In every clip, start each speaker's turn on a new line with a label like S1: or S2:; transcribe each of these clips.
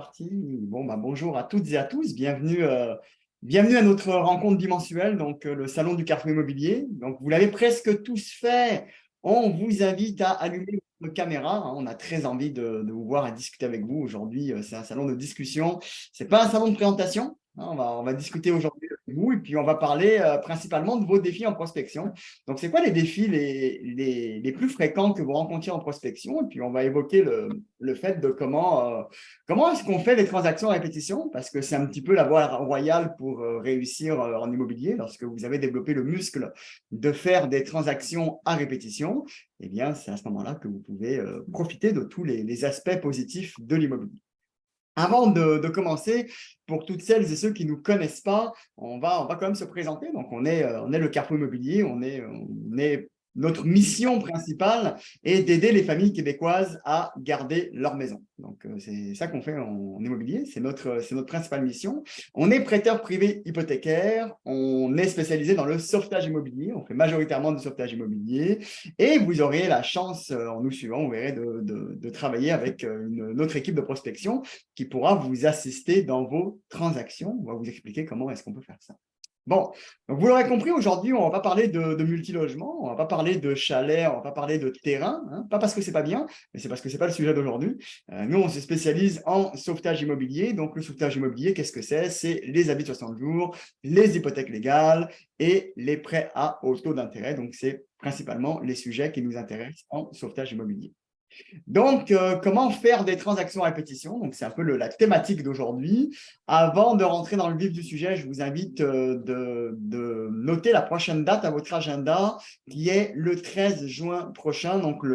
S1: parti. Bon, bonjour à toutes et à tous. Bienvenue à notre rencontre bimensuelle, donc le Salon du Carrefour Immobilier. Donc, vous l'avez presque tous fait. On vous invite à allumer votre caméra, hein. On a très envie de vous voir et discuter avec vous. Aujourd'hui, c'est un salon de discussion. Ce n'est pas un salon de présentation, hein. On va discuter aujourd'hui avec vous et puis on va parler principalement de vos défis en prospection. Donc, c'est quoi les défis les plus fréquents que vous rencontrez en prospection? Et puis, on va évoquer le fait de comment est-ce qu'on fait les transactions à répétition? Parce que c'est un petit peu la voie royale pour réussir en immobilier. Lorsque vous avez développé le muscle de faire des transactions à répétition, eh bien, c'est à ce moment-là que vous pouvez profiter de tous les aspects positifs de l'immobilier. Avant de commencer, pour toutes celles et ceux qui ne nous connaissent pas, on va quand même se présenter. Donc, on est le Carrefour Immobilier, notre mission principale est d'aider les familles québécoises à garder leur maison. Donc, c'est ça qu'on fait en immobilier, c'est notre principale mission. On est prêteur privé hypothécaire, on est spécialisé dans le sauvetage immobilier, on fait majoritairement du sauvetage immobilier et vous aurez la chance, en nous suivant, vous verrez, de travailler avec notre équipe de prospection qui pourra vous assister dans vos transactions. On va vous expliquer comment est-ce qu'on peut faire ça. Bon, donc vous l'aurez compris, aujourd'hui, on ne va pas parler de multilogement, on ne va pas parler de chalet, on ne va pas parler de terrain, hein, pas parce que ce n'est pas bien, mais c'est parce que ce n'est pas le sujet d'aujourd'hui. Nous, on se spécialise en sauvetage immobilier. Donc, le sauvetage immobilier, qu'est-ce que c'est? C'est les habits de 60 jours, les hypothèques légales et les prêts à haut taux d'intérêt. Donc, c'est principalement les sujets qui nous intéressent en sauvetage immobilier. Donc, comment faire des transactions à répétition? Donc, c'est un peu la thématique d'aujourd'hui. Avant de rentrer dans le vif du sujet, je vous invite de noter la prochaine date à votre agenda, qui est le 13 juin prochain. Donc,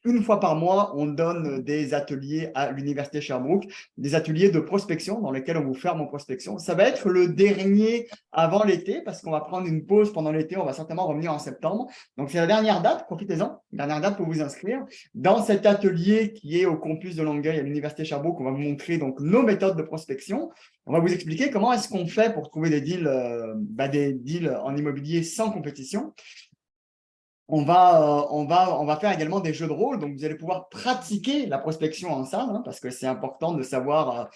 S1: une fois par mois, on donne des ateliers à l'Université Sherbrooke, des ateliers de prospection dans lesquels on vous ferme en prospection. Ça va être le dernier avant l'été parce qu'on va prendre une pause pendant l'été. On va certainement revenir en septembre. Donc, c'est la dernière date. Profitez-en. Dernière date pour vous inscrire. Dans cet atelier qui est au campus de Longueuil à l'Université Sherbrooke, on va vous montrer donc nos méthodes de prospection. On va vous expliquer comment est-ce qu'on fait pour trouver des deals en immobilier sans compétition. On va faire également des jeux de rôle, donc vous allez pouvoir pratiquer la prospection en salle, hein, parce que c'est important de savoir,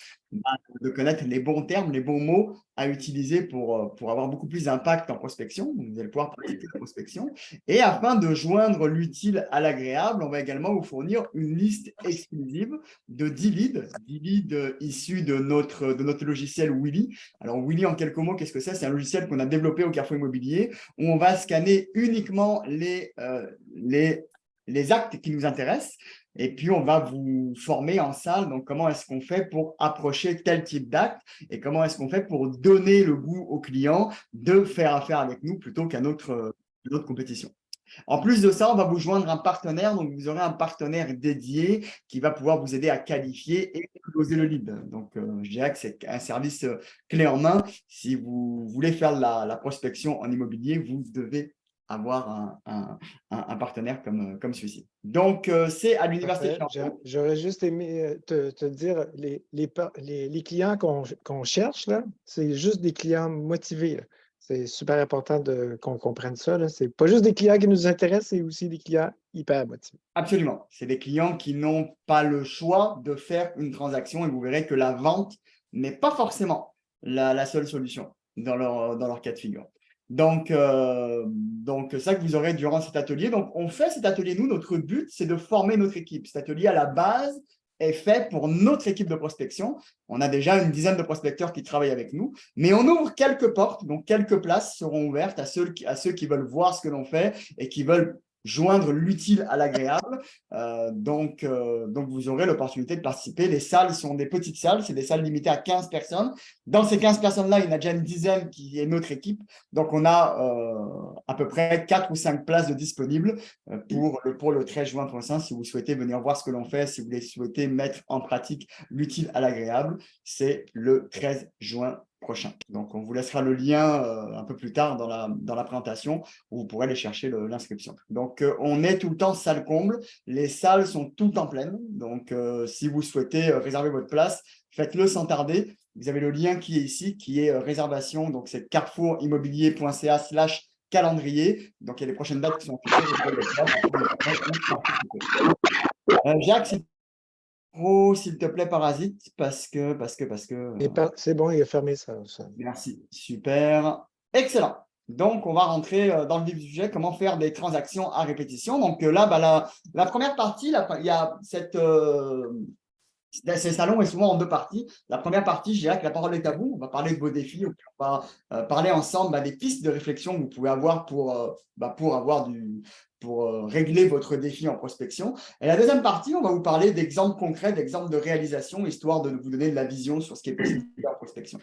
S1: de connaître les bons termes, les bons mots à utiliser pour avoir beaucoup plus d'impact en prospection. Donc, vous allez pouvoir pratiquer la prospection. Et afin de joindre l'utile à l'agréable, on va également vous fournir une liste exclusive de 10 leads issus de notre logiciel Willy. Alors, Willy, en quelques mots, qu'est-ce que c'est? C'est un logiciel qu'on a développé au Carrefour Immobilier où on va scanner uniquement les actes qui nous intéressent. Et puis, on va vous former en salle. Donc, comment est-ce qu'on fait pour approcher tel type d'acte et comment est-ce qu'on fait pour donner le goût au client de faire affaire avec nous plutôt qu'à notre compétition. En plus de ça, on va vous joindre un partenaire. Donc, vous aurez un partenaire dédié qui va pouvoir vous aider à qualifier et closer le lead. Donc, je dirais que c'est un service clé en main. Si vous voulez faire la prospection en immobilier, vous devez avoir un partenaire comme celui-ci. Donc, c'est à l'Université de
S2: Parfait.
S1: Sherbrooke.
S2: J'aurais juste aimé te dire, les clients qu'on cherche, là, c'est juste des clients motivés, là. C'est super important qu'on comprenne ça. Ce n'est pas juste des clients qui nous intéressent, c'est aussi des clients hyper motivés.
S1: Absolument. C'est des clients qui n'ont pas le choix de faire une transaction et vous verrez que la vente n'est pas forcément la seule solution dans leur cas de figure. Donc, c'est ça que vous aurez durant cet atelier. Donc, on fait cet atelier, nous, notre but, c'est de former notre équipe. Cet atelier, à la base, est fait pour notre équipe de prospection. On a déjà une dizaine de prospecteurs qui travaillent avec nous, mais on ouvre quelques portes, donc quelques places seront ouvertes à ceux qui veulent voir ce que l'on fait et qui veulent joindre l'utile à l'agréable. Donc, vous aurez l'opportunité de participer. Les salles sont des petites salles, c'est des salles limitées à 15 personnes. Dans ces 15 personnes-là, il y en a déjà une dizaine qui est notre équipe. Donc, on a à peu près 4 ou 5 places de disponibles pour le 13 juin prochain. Si vous souhaitez venir voir ce que l'on fait, si vous souhaitez mettre en pratique l'utile à l'agréable, c'est le 13 juin prochain. Donc, on vous laissera le lien un peu plus tard dans la présentation où vous pourrez aller chercher l'inscription. Donc, on est tout le temps salle comble. Les salles sont toutes en pleine. Donc, si vous souhaitez réserver votre place, faites-le sans tarder. Vous avez le lien qui est ici, qui est réservation. Donc, c'est carrefourimmobilier.ca/calendrier. Donc, il y a les prochaines dates qui sont affichées. Jacques, micro, s'il te plaît, Parasite, parce que,
S2: C'est bon, il a fermé ça.
S1: merci, super, excellent. Donc, on va rentrer dans le vif du sujet, comment faire des transactions à répétition. Donc là, bah, la première partie, il y a ces salons est souvent en deux parties. La première partie, je dirais que la parole est à vous. On va parler de vos défis, on va parler ensemble des pistes de réflexion que vous pouvez avoir pour régler votre défi en prospection. Et la deuxième partie, on va vous parler d'exemples concrets, d'exemples de réalisation, histoire de vous donner de la vision sur ce qui est possible en prospection.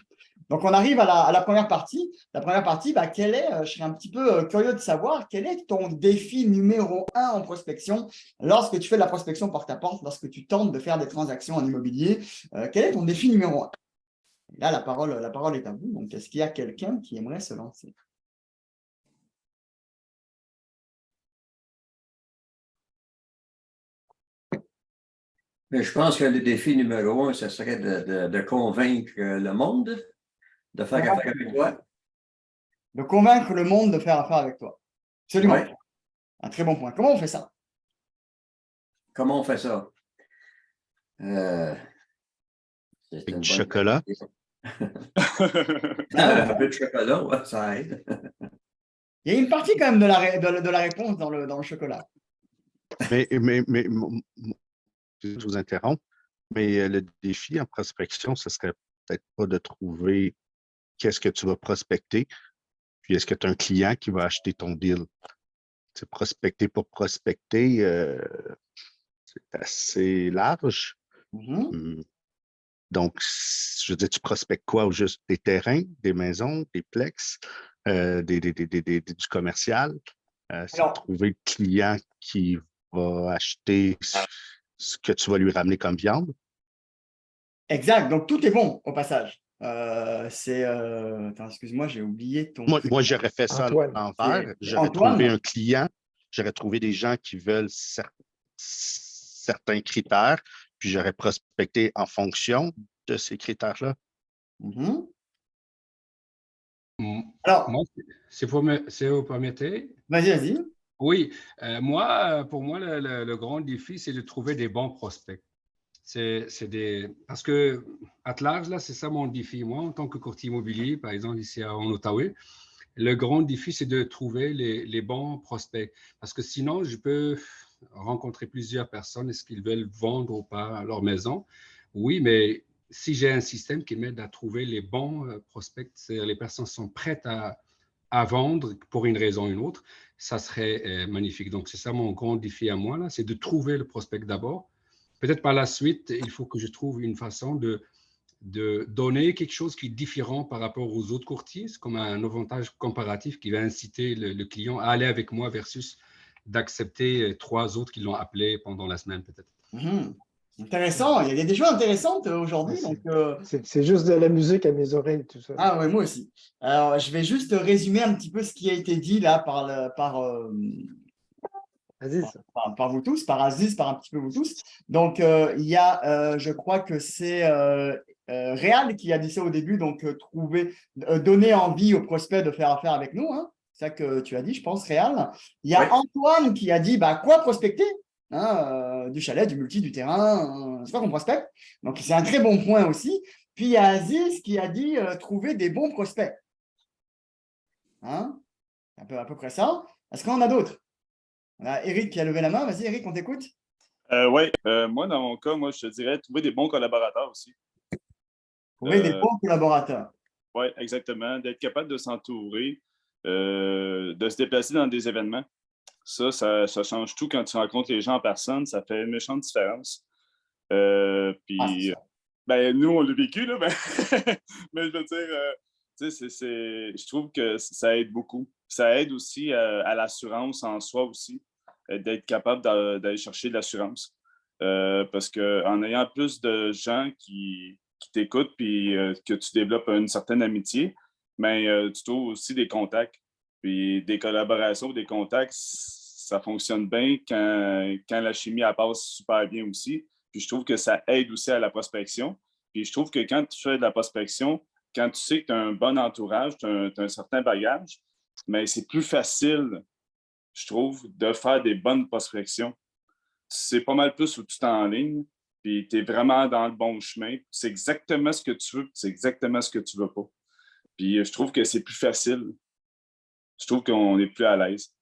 S1: Donc, on arrive à la première partie. La première partie, je serais un petit peu curieux de savoir quel est ton défi numéro 1 en prospection lorsque tu fais de la prospection porte-à-porte, lorsque tu tentes de faire des transactions en immobilier. Quel est ton défi numéro 1? Là, la parole est à vous. Donc, est-ce qu'il y a quelqu'un qui aimerait se lancer?
S3: Mais je pense que le défi numéro 1, ce serait de convaincre le monde de faire affaire avec toi.
S1: De convaincre le monde de faire affaire avec toi. Absolument.
S3: Ouais.
S1: Un très bon point. Comment on fait ça?
S3: Comment on fait ça?
S4: Avec du chocolat.
S3: Un peu de chocolat, ouais, ça aide.
S1: Il y a une partie quand même de la réponse dans le chocolat.
S4: Mais je vous interromps, mais le défi en prospection, ce serait peut-être pas de trouver qu'est-ce que tu vas prospecter, puis est-ce que tu as un client qui va acheter ton deal. C'est prospecter pour prospecter, c'est assez large. Donc, je veux dire, tu prospectes quoi? Ou juste des terrains, des maisons, des plex, du commercial? C'est de trouver le client qui va acheter ce que tu vas lui ramener comme viande.
S1: Exact. Donc, tout est bon au passage. Attends, excuse-moi, j'ai oublié ton...
S4: Moi j'aurais fait ça
S2: Antoine.
S4: à l'envers. J'aurais
S1: Antoine.
S4: trouvé un client, j'aurais trouvé des gens qui veulent certains critères, puis j'aurais prospecté en fonction de ces critères-là.
S1: Alors,
S5: moi, si vous me permettez.
S1: vas-y.
S5: Oui, pour moi, le grand défi, c'est de trouver des bons prospects. Parce que, à large, là, c'est ça mon défi. Moi, en tant que courtier immobilier, par exemple, ici en Outaouais, le grand défi, c'est de trouver les bons prospects. Parce que sinon, je peux rencontrer plusieurs personnes. Est-ce qu'ils veulent vendre ou pas leur maison? Oui, mais si j'ai un système qui m'aide à trouver les bons prospects, c'est-à-dire les personnes sont prêtes à vendre pour une raison ou une autre, ça serait magnifique. Donc, c'est ça mon grand défi à moi, là, c'est de trouver le prospect d'abord. Peut-être par la suite, il faut que je trouve une façon de donner quelque chose qui est différent par rapport aux autres courtiers, comme un avantage comparatif qui va inciter le client à aller avec moi versus d'accepter 3 autres qui l'ont appelé pendant la semaine, peut-être.
S1: Intéressant. Il y a des choses intéressantes aujourd'hui.
S2: C'est juste de la musique à mes oreilles, tout ça.
S1: Ah oui, moi aussi. Alors, je vais juste résumer un petit peu ce qui a été dit là par vous tous, par Aziz, par un petit peu vous tous. Donc, il y a, je crois que c'est Réal qui a dit ça au début, donc donner envie aux prospects de faire affaire avec nous. Hein. C'est ça que tu as dit, je pense, Réal. Il y a Antoine qui a dit, quoi prospecter? Du chalet, du multi, du terrain, c'est pas qu'on prospecte. Donc, c'est un très bon point aussi. Puis, il y a Aziz qui a dit trouver des bons prospects. Hein? À peu près ça. Est-ce qu'on en a d'autres? On a Eric qui a levé la main. Vas-y, Eric, on t'écoute.
S6: Oui, moi, dans mon cas, je te dirais trouver des bons collaborateurs aussi.
S1: Trouver des bons collaborateurs.
S6: Oui, exactement. D'être capable de s'entourer, de se déplacer dans des événements. Ça change tout quand tu rencontres les gens en personne. Ça fait une méchante différence. Puis, nous, on l'a vécu, là, mais je veux dire, je trouve que ça aide beaucoup. Ça aide aussi à l'assurance en soi aussi, d'être capable d'aller chercher de l'assurance. Parce qu'en ayant plus de gens qui t'écoutent puis que tu développes une certaine amitié, tu trouves aussi des contacts. Puis des collaborations, des contacts, ça fonctionne bien quand la chimie elle passe super bien aussi. Puis je trouve que ça aide aussi à la prospection. Puis je trouve que quand tu fais de la prospection, quand tu sais que tu as un bon entourage, tu as un certain bagage, mais c'est plus facile, je trouve, de faire des bonnes prospections. C'est pas mal plus où tu t'enlignes. puis tu es vraiment dans le bon chemin. C'est exactement ce que tu veux, puis c'est exactement ce que tu veux pas. Puis je trouve que c'est plus facile. Je trouve qu'on est plus à l'aise,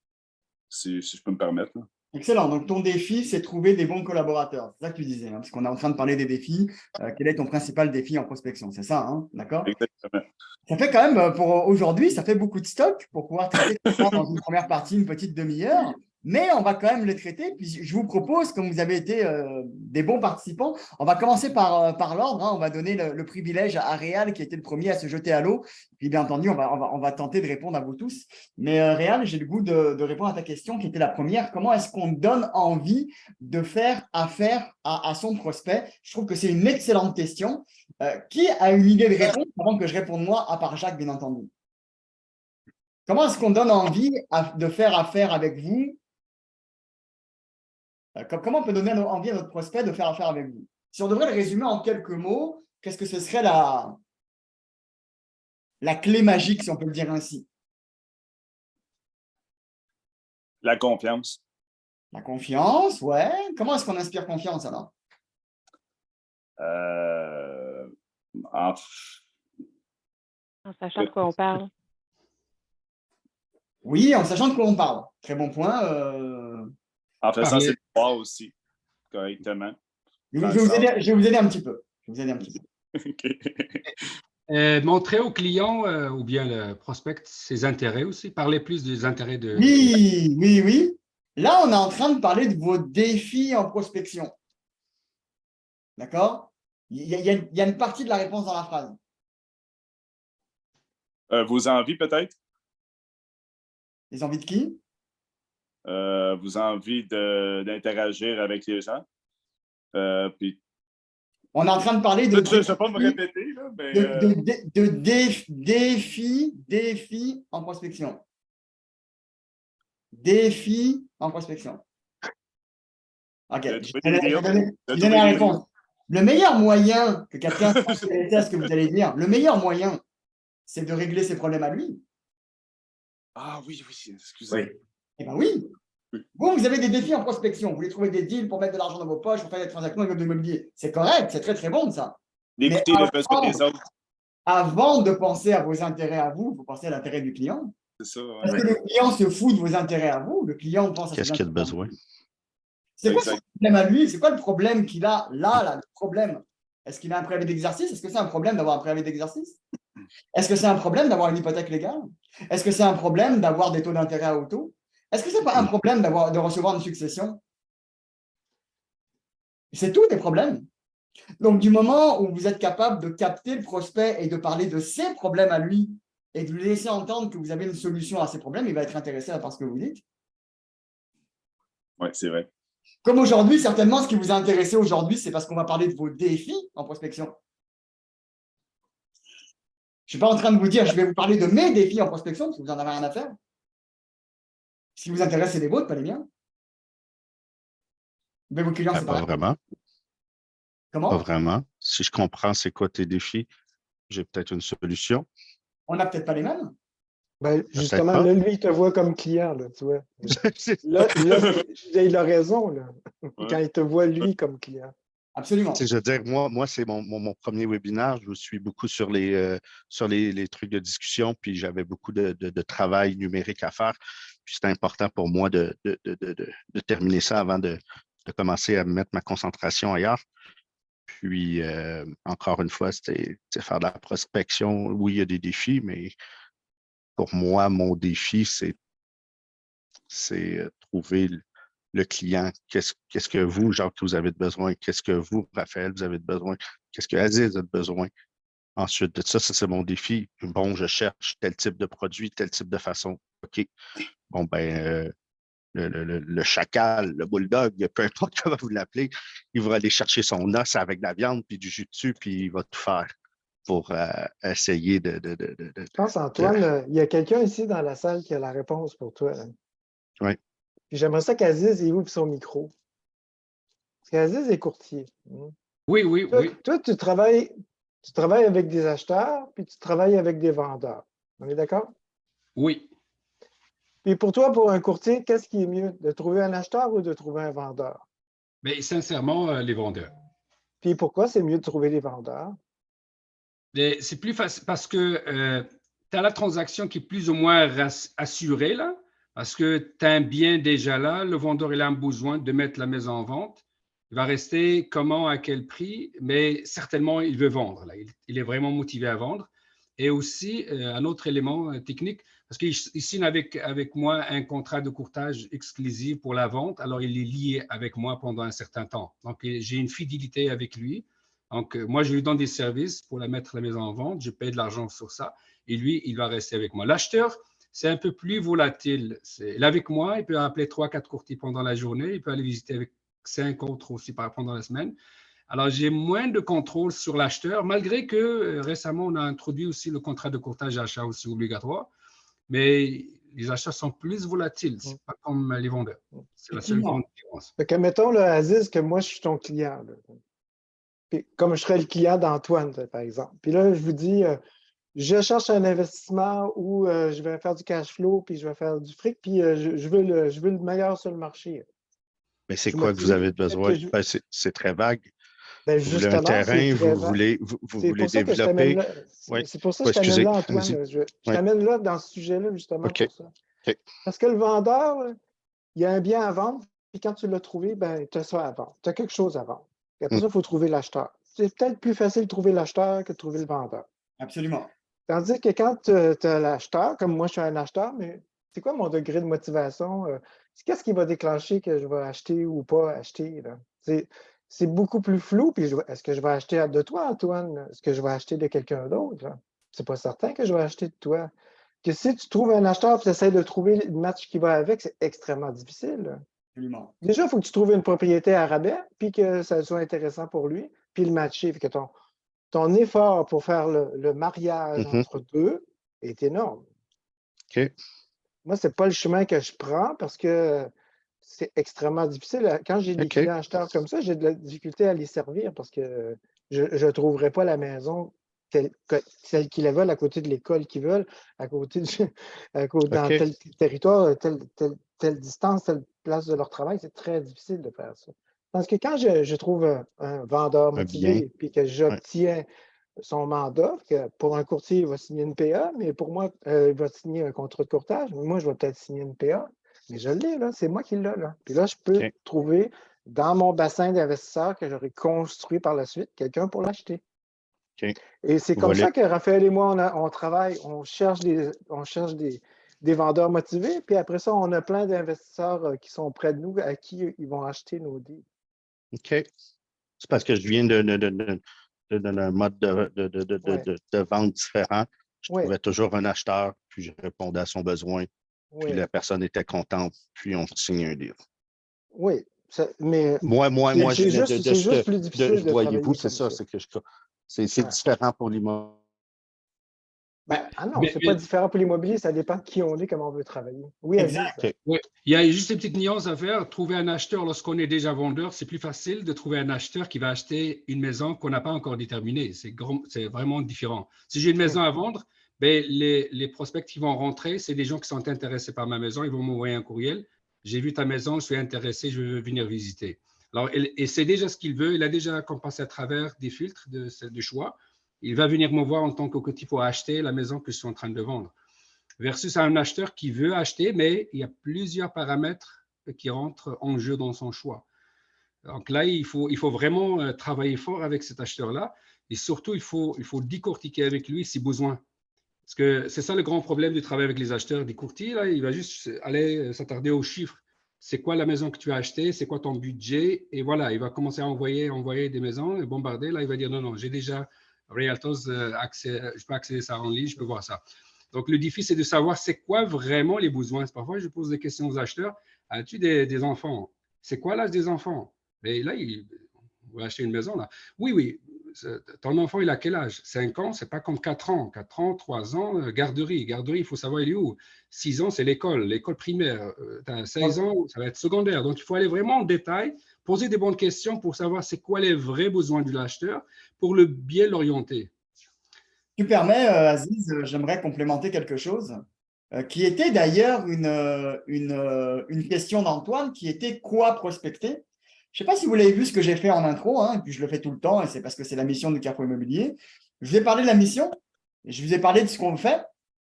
S6: si je peux me permettre, là.
S1: Excellent. Donc, ton défi, c'est trouver des bons collaborateurs. C'est ça que tu disais, hein, parce qu'on est en train de parler des défis. Quel est ton principal défi en prospection? C'est ça, hein? D'accord?
S6: Exactement.
S1: Ça fait quand même, pour aujourd'hui, ça fait beaucoup de stock pour pouvoir traiter tout ça dans une première partie, une petite demi-heure. Mais on va quand même les traiter. Puis je vous propose, comme vous avez été des bons participants, on va commencer par l'ordre, hein. On va donner le privilège à Réal, qui était le premier à se jeter à l'eau. Puis bien entendu, on va tenter de répondre à vous tous. Mais Réal, j'ai le goût de répondre à ta question qui était la première. Comment est-ce qu'on donne envie de faire affaire à son prospect? Je trouve que c'est une excellente question. Qui a une idée de réponse avant que je réponde moi, à part Jacques, bien entendu? Comment est-ce qu'on donne envie de faire affaire avec vous? Comment on peut donner envie à notre prospect de faire affaire avec vous? Si on devrait le résumer en quelques mots, qu'est-ce que ce serait la clé magique, si on peut le dire ainsi?
S6: La confiance.
S1: La confiance, ouais. Comment est-ce qu'on inspire confiance alors?
S6: En-
S7: En sachant de quoi on parle.
S1: Oui, en sachant de quoi on parle. Très bon point.
S6: En faisant
S5: Parler.
S6: ses devoirs aussi, correctement.
S1: Je vais vous aider un petit peu. Je vais vous aider un petit peu.
S6: OK.
S5: Montrer au client ou bien le prospect ses intérêts aussi. Parler plus des intérêts de.
S1: Oui, oui, oui. Là, on est en train de parler de vos défis en prospection. D'accord? Il y a une partie de la réponse dans la phrase.
S6: Vos envies, peut-être?
S1: Les envies de qui?
S6: Vos envies d'interagir avec les gens. Puis,
S1: On est en train de parler de
S6: je ne vais pas me répéter, là, mais
S1: défis en prospection. Défis en prospection. OK.
S6: de
S1: Je
S6: trouver
S1: vais
S6: des deals.
S1: donner
S6: De
S1: la
S6: trouver des
S1: réponse. Le meilleur moyen que quelqu'un s'intéresse à ce que vous allez dire, le meilleur moyen, c'est de régler ses problèmes à lui.
S6: Ah oui, oui, excusez.
S1: Eh bien oui. Vous avez des défis en prospection. Vous voulez trouver des deals pour mettre de l'argent dans vos poches, pour faire des transactions avec l'immobilier. C'est correct, c'est très, très bon de ça.
S6: D'écouter
S1: Mais
S6: le besoin des autres.
S1: avant de penser à vos intérêts à vous, il faut penser à l'intérêt du client.
S6: C'est ça. Ouais.
S1: Parce que le client se fout de vos intérêts à vous, le client pense à
S4: Qu'est-ce qu'il a de besoin?
S1: C'est quoi son
S6: Exact.
S1: problème à lui? C'est quoi le problème qu'il a là, le problème? Est-ce qu'il a un préavis d'exercice? Est-ce que c'est un problème d'avoir un préavis d'exercice? Est-ce que c'est un problème d'avoir une hypothèque légale? Est-ce que c'est un problème d'avoir des taux d'intérêt à haut taux? Est-ce que c'est pas un problème de recevoir une succession? C'est tout des problèmes. Donc, du moment où vous êtes capable de capter le prospect et de parler de ses problèmes à lui et de lui laisser entendre que vous avez une solution à ses problèmes, il va être intéressé par ce que vous dites.
S6: Oui, c'est vrai.
S1: Comme aujourd'hui, certainement, ce qui vous a intéressé aujourd'hui, c'est parce qu'on va parler de vos défis en prospection. Je ne suis pas en train de vous dire, je vais vous parler de mes défis en prospection, parce que vous n'en avez rien à faire. Ce qui vous intéresse, c'est les vôtres, pas les miens. Mais vos clients, c'est
S4: Pas
S1: pareil.
S4: vraiment.
S1: Comment?
S4: Pas vraiment. Si je comprends c'est quoi tes défis, j'ai peut-être une solution.
S1: On n'a peut-être pas les mêmes.
S2: Ben, justement,
S4: pas.
S2: là, lui, il te voit comme client, là, tu vois. Là, il a raison, là, quand il te voit, lui, comme client.
S1: Absolument.
S4: Je veux dire, moi c'est mon premier webinaire. Je vous suis beaucoup sur les trucs de discussion, puis j'avais beaucoup de travail numérique à faire. Puis c'était important pour moi de terminer ça avant de commencer à mettre ma concentration ailleurs. Puis, encore une fois, c'était faire de la prospection. Oui, il y a des défis, mais pour moi, mon défi, c'est trouver le client. Qu'est-ce que vous, Jacques, vous avez besoin? Qu'est-ce que vous, Raphaël, vous avez besoin? Qu'est-ce que Aziz a besoin? Ensuite de ça, c'est mon défi. Bon, je cherche tel type de produit, tel type de façon. OK. Bon, ben, le chacal, le bulldog, peu importe comment vous l'appelez, il va aller chercher son os avec de la viande puis du jus dessus, puis il va tout faire pour essayer de.
S2: Je pense, Antoine, il y a quelqu'un ici dans la salle qui a la réponse pour toi.
S4: Oui.
S2: Puis j'aimerais ça qu'Aziz il ouvre son micro. Parce qu'Aziz est courtier.
S5: Oui.
S2: Toi, tu travailles avec des acheteurs, puis tu travailles avec des vendeurs. On est d'accord?
S5: Oui.
S2: Puis pour toi, pour un courtier, qu'est-ce qui est mieux? De trouver un acheteur ou de trouver un vendeur?
S5: Mais sincèrement, les vendeurs.
S2: Puis pourquoi c'est mieux de trouver des vendeurs?
S5: C'est plus facile parce que tu as la transaction qui est plus ou moins assurée, là, parce que tu as un bien déjà là, le vendeur il a un besoin de mettre la maison en vente. Il va rester comment, à quel prix, mais certainement il veut vendre. Là. Il est vraiment motivé à vendre. Et aussi, un autre élément technique, parce qu'il signe avec moi un contrat de courtage exclusif pour la vente, alors il est lié avec moi pendant un certain temps. Donc, j'ai une fidélité avec lui. Donc, moi, je lui donne des services pour la mettre la maison en vente, je paye de l'argent sur ça, et lui, il va rester avec moi. L'acheteur, c'est un peu plus volatile. Il est avec moi, il peut appeler 3-4 courtiers pendant la journée, il peut aller visiter avec 5 autres aussi pendant la semaine. Alors, j'ai moins de contrôle sur l'acheteur, malgré que récemment, on a introduit aussi le contrat de courtage achat aussi obligatoire, mais les achats sont plus volatiles, ce n'est pas comme les vendeurs. C'est la seule grande différence.
S2: Fait que, mettons, là, Aziz, que moi, je suis ton client. Là. Puis, comme je serais le client d'Antoine, par exemple. Puis là, je vous dis, je cherche un investissement où je vais faire du cash flow, puis je vais faire du fric, puis je veux le meilleur sur le marché.
S4: Mais c'est quoi que vous avez besoin? Ben, c'est très vague.
S2: Ben
S4: Vous voulez un terrain, vous voulez développer.
S2: C'est pour ça que je t'amène là, Antoine. Je t'amène là dans ce sujet-là, justement, pour ça. Parce que le vendeur, il y a un bien à vendre, puis quand tu l'as trouvé, ben, tu as ça à vendre. Tu as quelque chose à vendre. Et après ça, il faut trouver l'acheteur. C'est peut-être plus facile de trouver l'acheteur que de trouver le vendeur.
S1: Absolument.
S2: Tandis que quand tu as l'acheteur, comme moi, je suis un acheteur, mais c'est quoi mon degré de motivation? Qu'est-ce qui va déclencher que je vais acheter ou pas acheter? C'est beaucoup plus flou. Puis est-ce que je vais acheter de toi, Antoine? Est-ce que je vais acheter de quelqu'un d'autre? C'est pas certain que je vais acheter de toi. Que si tu trouves un acheteur et tu essaies de trouver le match qui va avec, c'est extrêmement difficile.
S1: Absolument.
S2: Déjà, il faut que tu trouves une propriété à rabais, puis que ça soit intéressant pour lui, puis le matcher. Que ton effort pour faire le mariage entre deux est énorme.
S4: OK.
S2: Moi, ce n'est pas le chemin que je prends parce que c'est extrêmement difficile. Quand j'ai des clients acheteurs comme ça, j'ai de la difficulté à les servir parce que je ne trouverai pas la maison celle qu'ils la veulent, à côté de l'école qu'ils veulent, dans tel territoire, telle distance, telle place de leur travail. C'est très difficile de faire ça. Parce que quand je trouve un vendeur motivé et que j'obtiens son mandat, que pour un courtier, il va signer une PA, mais pour moi, il va signer un contrat de courtage. Moi, je vais peut-être signer une PA, mais je l'ai, là. C'est moi qui l'ai, là. Puis là, je peux trouver dans mon bassin d'investisseurs que j'aurai construit par la suite quelqu'un pour l'acheter. Et c'est comme ça que Raphaël et moi, on travaille, on cherche des vendeurs motivés, puis après ça, on a plein d'investisseurs qui sont près de nous, à qui ils vont acheter nos deals.
S4: OK. C'est parce que je viens d'un mode de vente différent. Je trouvais toujours un acheteur, puis je répondais à son besoin, puis la personne était contente, puis on signe un deal.
S2: Oui, mais
S4: moi,
S2: c'est juste plus difficile de
S4: voyez-vous, c'est ça, c'est que c'est différent pour l'immobilier.
S2: Non, c'est pas différent pour l'immobilier, ça dépend de qui on est, comment on veut travailler. Oui,
S1: exact.
S5: Oui. Il y a juste une petite nuance à faire. Trouver un acheteur lorsqu'on est déjà vendeur, c'est plus facile de trouver un acheteur qui va acheter une maison qu'on n'a pas encore déterminée. C'est vraiment différent. Si j'ai une maison à vendre, ben, les prospects qui vont rentrer, c'est des gens qui sont intéressés par ma maison. Ils vont m'envoyer un courriel. J'ai vu ta maison, je suis intéressé, je veux venir visiter. Alors, et c'est déjà ce qu'il veut. Il a déjà passé à travers des filtres de choix. Il va venir me voir en tant que courtier pour acheter la maison que je suis en train de vendre. Versus un acheteur qui veut acheter, mais il y a plusieurs paramètres qui rentrent en jeu dans son choix. Donc là, il faut vraiment travailler fort avec cet acheteur-là. Et surtout, il faut décortiquer avec lui si besoin. Parce que c'est ça le grand problème du travail avec les acheteurs. Des courtiers, là, il va juste aller s'attarder aux chiffres. C'est quoi la maison que tu as achetée? C'est quoi ton budget? Et voilà, il va commencer à envoyer des maisons et bombarder. Là, il va dire non, j'ai déjà Realtos, je peux accéder à ça en ligne, je peux voir ça. Donc, le défi, c'est de savoir c'est quoi vraiment les besoins. Parfois, je pose des questions aux acheteurs. As-tu des enfants? C'est quoi l'âge des enfants? Et là, on va acheter une maison. Là. Oui. Ton enfant, il a quel âge? 5 ans, c'est pas comme 4 ans. 4 ans, 3 ans, garderie. Garderie, il faut savoir, il est où? 6 ans, c'est l'école primaire. 16 ans, ça va être secondaire. Donc, il faut aller vraiment en détail, poser des bonnes questions pour savoir c'est quoi les vrais besoins de l'acheteur pour le bien l'orienter.
S1: Tu permets, Aziz, j'aimerais complémenter quelque chose qui était d'ailleurs une question d'Antoine qui était quoi prospecter? Je ne sais pas si vous l'avez vu ce que j'ai fait en intro, hein, et puis je le fais tout le temps, et c'est parce que c'est la mission du Carrefour Immobilier. Je vous ai parlé de la mission, et je vous ai parlé de ce qu'on fait,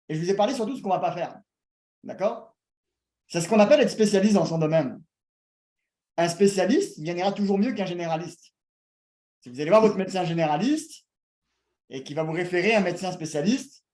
S1: et je vous ai parlé surtout de ce qu'on ne va pas faire. D'accord? C'est ce qu'on appelle être spécialiste dans son domaine. Un spécialiste gagnera toujours mieux qu'un généraliste. Si vous allez voir votre médecin généraliste et qu'il va vous référer à un médecin spécialiste,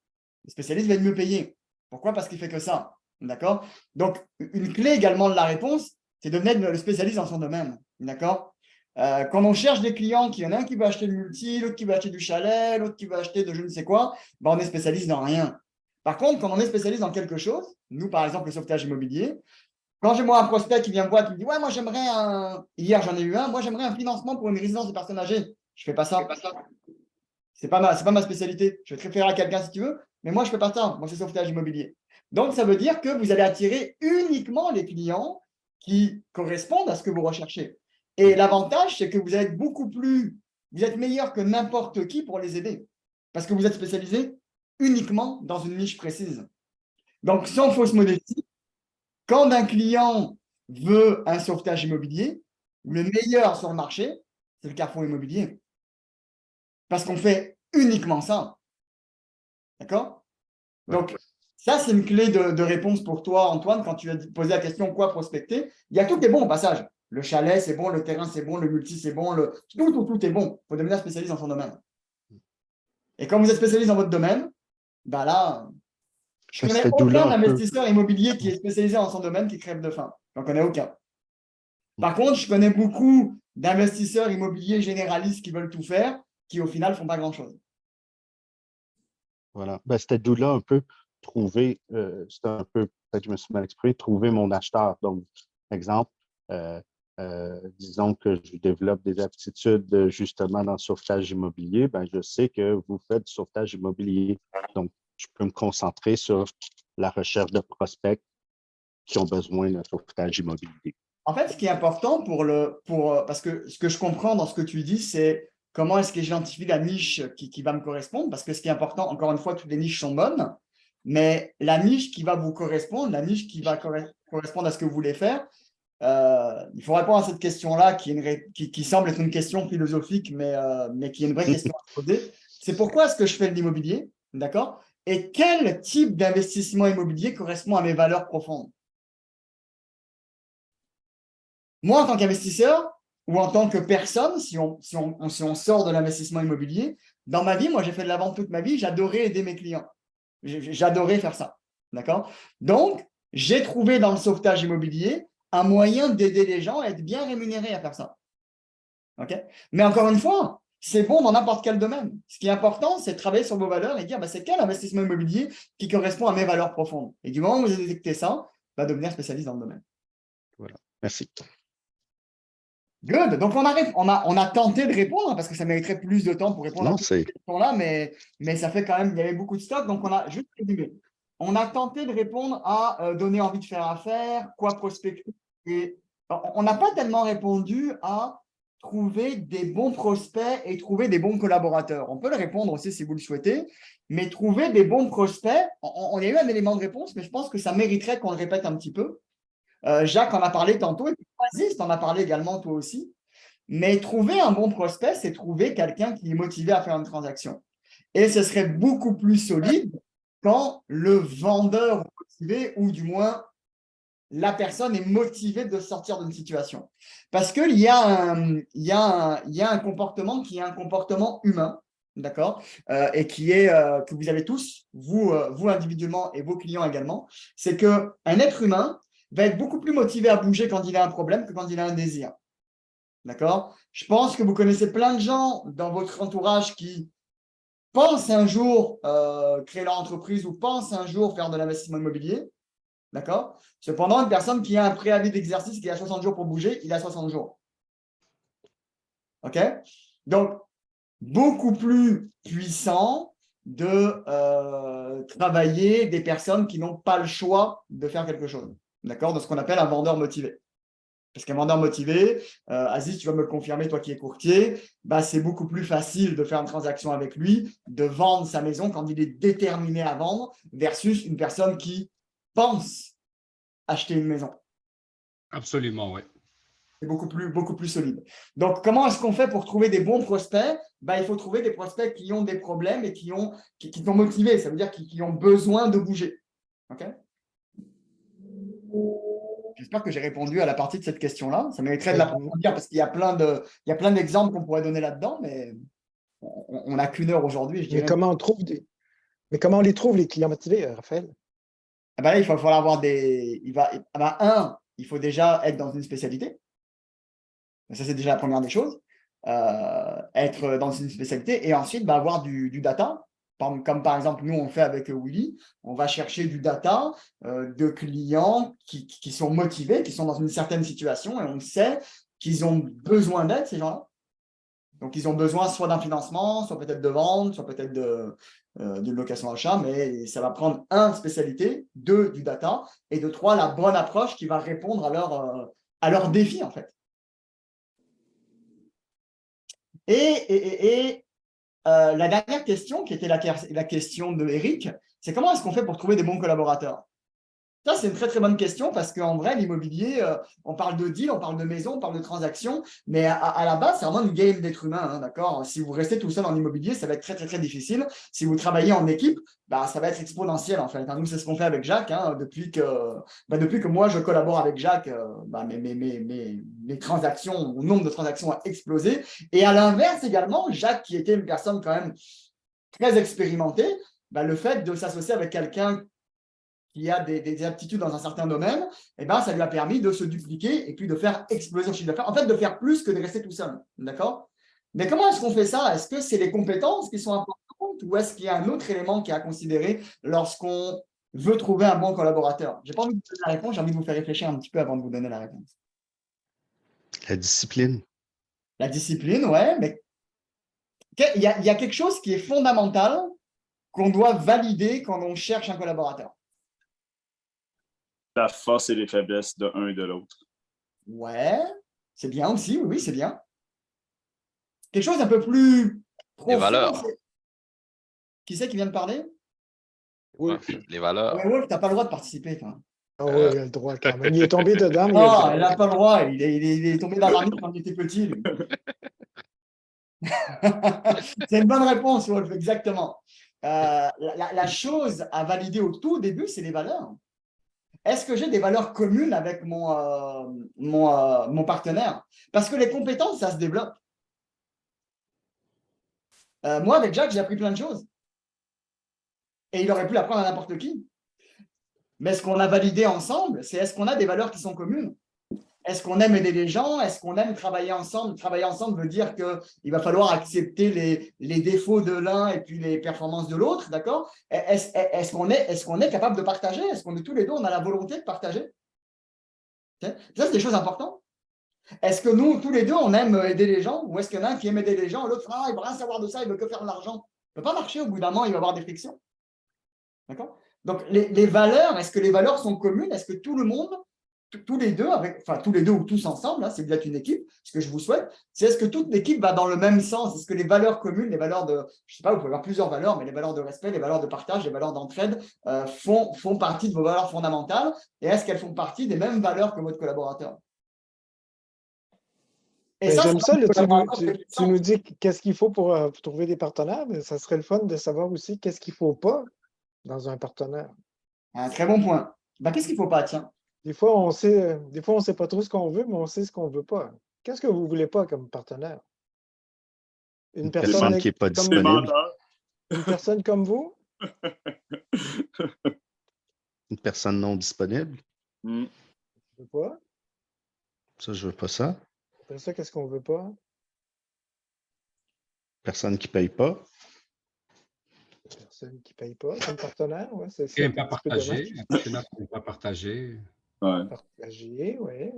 S1: le spécialiste va être mieux payé. Pourquoi? Parce qu'il ne fait que ça. D'accord? Donc, une clé également de la réponse, c'est de devenir le spécialiste dans son domaine. D'accord? Quand on cherche des clients, qu'il y en a un qui va acheter le multi, l'autre qui va acheter du chalet, l'autre qui va acheter de je ne sais quoi, ben on est spécialiste dans rien. Par contre, quand on est spécialiste dans quelque chose, nous, par exemple, le sauvetage immobilier, quand j'ai moi un prospect qui vient me voir, qui me dit « Ouais, moi, j'aimerais un… » Hier, j'en ai eu un. « Moi, j'aimerais un financement pour une résidence de personnes âgées. » Je ne fais pas ça. C'est pas ma spécialité. Je vais te référer à quelqu'un si tu veux, mais moi, je ne fais pas ça. Moi, c'est sauvetage immobilier. Donc, ça veut dire que vous allez attirer uniquement les clients qui correspondent à ce que vous recherchez. Et l'avantage, c'est que vous êtes vous êtes meilleur que n'importe qui pour les aider, parce que vous êtes spécialisé uniquement dans une niche précise. Donc, sans fausse modestie, quand un client veut un sauvetage immobilier, le meilleur sur le marché, c'est le Carrefour Immobilier. Parce qu'on fait uniquement ça. D'accord? Donc, ça, c'est une clé de réponse pour toi, Antoine, quand tu as posé la question « Quoi prospecter ?» Il y a tout qui est bon au passage. Le chalet, c'est bon, le terrain, c'est bon, le multi, c'est bon, tout est bon. Il faut devenir spécialiste dans son domaine. Et quand vous êtes spécialiste dans votre domaine, ben là, je ne connais aucun investisseur immobilier qui est spécialisé dans son domaine qui crève de faim. Je n'en connais aucun. Par contre, je connais beaucoup d'investisseurs immobiliers généralistes qui veulent tout faire, qui au final ne font pas grand-chose.
S4: Voilà. Ben, c'était d'où là un peu trouver, c'était un peu, peut-être que je me suis mal exprimé, trouver mon acheteur. Donc, exemple, disons que je développe des aptitudes justement dans le sauvetage immobilier, ben, je sais que vous faites du sauvetage immobilier. Donc, je peux me concentrer sur la recherche de prospects qui ont besoin d'un sauvetage immobilier.
S1: En fait, ce qui est important parce que ce que je comprends dans ce que tu dis, c'est comment est-ce que j'identifie la niche qui va me correspondre, parce que ce qui est important, encore une fois, toutes les niches sont bonnes, mais la niche qui va vous correspondre, la niche qui va correspondre à ce que vous voulez faire, il faut répondre à cette question-là qui semble être une question philosophique, mais qui est une vraie question à poser. C'est pourquoi est-ce que je fais de l'immobilier, d'accord? Et quel type d'investissement immobilier correspond à mes valeurs profondes? Moi, en tant qu'investisseur ou en tant que personne, si on sort de l'investissement immobilier, dans ma vie, moi, j'ai fait de la vente toute ma vie, j'adorais aider mes clients. J'adorais faire ça. D'accord? Donc, j'ai trouvé dans le sauvetage immobilier un moyen d'aider les gens à être bien rémunérés à faire ça. Okay? Mais encore une fois, c'est bon dans n'importe quel domaine. Ce qui est important, c'est de travailler sur vos valeurs et dire bah, c'est quel investissement immobilier qui correspond à mes valeurs profondes. Et du moment où vous avez détecté ça, bah, devenir spécialiste dans le domaine.
S4: Voilà. Merci.
S1: Good. Donc, on a tenté de répondre parce que ça mériterait plus de temps pour répondre à toutes ces questions-là, mais ça fait quand même, il y avait beaucoup de stock. Donc, on a juste résumé. On a tenté de répondre à donner envie de faire affaire, quoi prospecter. Et on n'a pas tellement répondu à trouver des bons prospects et trouver des bons collaborateurs. On peut le répondre aussi si vous le souhaitez, mais trouver des bons prospects, on a eu un élément de réponse, mais je pense que ça mériterait qu'on le répète un petit peu. Jacques en a parlé tantôt, et puis Aziz en a parlé également toi aussi. Mais trouver un bon prospect, c'est trouver quelqu'un qui est motivé à faire une transaction. Et ce serait beaucoup plus solide quand le vendeur est motivé, ou du moins la personne est motivée de sortir d'une situation. Parce qu'il y a un comportement qui est un comportement humain, d'accord, et qui est que vous avez tous, vous individuellement et vos clients également, c'est qu'un être humain va être beaucoup plus motivé à bouger quand il a un problème que quand il a un désir. D'accord? Je pense que vous connaissez plein de gens dans votre entourage qui pensent un jour créer leur entreprise ou pensent un jour faire de l'investissement immobilier. D'accord? Cependant, une personne qui a un préavis d'exercice qui a 60 jours pour bouger, il a 60 jours. OK? Donc, beaucoup plus puissant de travailler des personnes qui n'ont pas le choix de faire quelque chose. D'accord? De ce qu'on appelle un vendeur motivé. Parce qu'un vendeur motivé, Aziz, tu vas me le confirmer, toi qui es courtier, bah, c'est beaucoup plus facile de faire une transaction avec lui, de vendre sa maison quand il est déterminé à vendre, versus une personne qui pense acheter une maison.
S5: Absolument, oui.
S1: C'est beaucoup plus solide. Donc, comment est-ce qu'on fait pour trouver des bons prospects? Il faut trouver des prospects qui ont des problèmes et qui sont motivés. Ça veut dire qui ont besoin de bouger. OK? J'espère que j'ai répondu à la partie de cette question-là. Ça mériterait de l'approfondir parce qu'il y a plein d'exemples qu'on pourrait donner là-dedans, mais on n'a qu'une heure aujourd'hui, je dirais.
S2: Mais comment on les trouve, les clients motivés, Raphaël?
S1: Là, il va falloir avoir il faut déjà être dans une spécialité. Ça, c'est déjà la première des choses. Être dans une spécialité et ensuite avoir du data. Comme par exemple, nous, on fait avec Willy, on va chercher du data de clients qui sont motivés, qui sont dans une certaine situation et on sait qu'ils ont besoin d'aide, ces gens-là. Donc, ils ont besoin soit d'un financement, soit peut-être de vente, soit peut-être d'une location d'achat, mais ça va prendre une spécialité, 2, du data, et de 3, la bonne approche qui va répondre à leurs défis, en fait. Et la dernière question, qui était la question de Eric, c'est comment est-ce qu'on fait pour trouver des bons collaborateurs? Ça, c'est une très, très bonne question parce qu'en vrai, l'immobilier, on parle de deal, on parle de maison, on parle de transaction, mais à la base, c'est vraiment une game d'être humain, hein, d'accord? Si vous restez tout seul en immobilier, ça va être très, très, très difficile. Si vous travaillez en équipe, ça va être exponentiel, en fait. Nous, c'est ce qu'on fait avec Jacques, hein, depuis que moi, je collabore avec Jacques, mes transactions, le nombre de transactions a explosé. Et à l'inverse également, Jacques, qui était une personne quand même très expérimentée, le fait de s'associer avec quelqu'un qui a des aptitudes dans un certain domaine, ça lui a permis de se dupliquer et puis de faire exploser son chiffre d'affaires. En fait, de faire plus que de rester tout seul. D'accord? Mais comment est-ce qu'on fait ça? Est-ce que c'est les compétences qui sont importantes ou est-ce qu'il y a un autre élément qui est à considérer lorsqu'on veut trouver un bon collaborateur? Je n'ai pas envie de vous donner la réponse, j'ai envie de vous faire réfléchir un petit peu avant de vous donner la réponse.
S4: La discipline.
S1: La discipline, ouais, mais il y a quelque chose qui est fondamental qu'on doit valider quand on cherche un collaborateur.
S6: La force et les faiblesses de l'un et de l'autre.
S1: Ouais, c'est bien aussi, oui, c'est bien. Quelque chose un peu plus profond.
S8: Les valeurs.
S1: Qui c'est qui vient de parler?
S8: Ouais, les valeurs.
S1: Ouais, Wolf, tu n'as pas le droit de participer, toi.
S2: Ah oui, il a le droit quand même. Il est tombé dedans, mais
S1: Non, il n'a pas le droit. Il est tombé dans la nuit quand il était petit. Lui. C'est une bonne réponse, Wolf, exactement. La chose à valider au tout début, c'est les valeurs. Est-ce que j'ai des valeurs communes avec mon partenaire? Parce que les compétences, ça se développe. Moi, avec Jacques, j'ai appris plein de choses. Et il aurait pu l'apprendre à n'importe qui. Mais ce qu'on a validé ensemble, c'est est-ce qu'on a des valeurs qui sont communes? Est-ce qu'on aime aider les gens? Est-ce qu'on aime travailler ensemble? Travailler ensemble veut dire qu'il va falloir accepter les défauts de l'un et puis les performances de l'autre, d'accord? Est-ce qu'on est capable de partager? Est-ce qu'on est tous les deux, on a la volonté de partager? Ça, c'est des choses importantes. Est-ce que nous, tous les deux, on aime aider les gens? Ou est-ce qu'il y en a un qui aime aider les gens, l'autre, il ne veut rien savoir de ça, il veut que faire de l'argent? Ça ne peut pas marcher, au bout d'un moment, il va y avoir des frictions. D'accord? Donc, les valeurs, est-ce que les valeurs sont communes? Est-ce que tout le monde, tous les deux ou tous ensemble, si vous êtes une équipe, ce que je vous souhaite, c'est est-ce que toute l'équipe va dans le même sens? Est-ce que les valeurs communes, les valeurs de, je ne sais pas, vous pouvez avoir plusieurs valeurs, mais les valeurs de respect, les valeurs de partage, les valeurs d'entraide font partie de vos valeurs fondamentales? Et est-ce qu'elles font partie des mêmes valeurs que votre collaborateur?
S2: J'aime ça, tu nous dis qu'est-ce qu'il faut pour trouver des partenaires, mais ça serait le fun de savoir aussi qu'est-ce qu'il ne faut pas dans un partenaire.
S1: Un très bon point. Qu'est-ce qu'il ne faut pas, tiens?
S2: Des fois, on ne sait pas trop ce qu'on veut, mais on sait ce qu'on ne veut pas. Qu'est-ce que vous ne voulez pas comme partenaire? Une personne
S4: qui n'est pas
S2: comme
S4: disponible.
S2: Une personne comme vous?
S4: Une personne non disponible.
S2: Je ne veux pas.
S4: Ça, je veux pas ça.
S2: Après ça, qu'est-ce qu'on ne veut pas?
S4: Personne qui ne paye pas.
S2: Personne qui ne paye pas comme partenaire, ouais, c'est
S5: Qui n'aime pas partager. Un partenaire qui n'aime pas partager.
S6: Ouais.
S2: Partager, oui.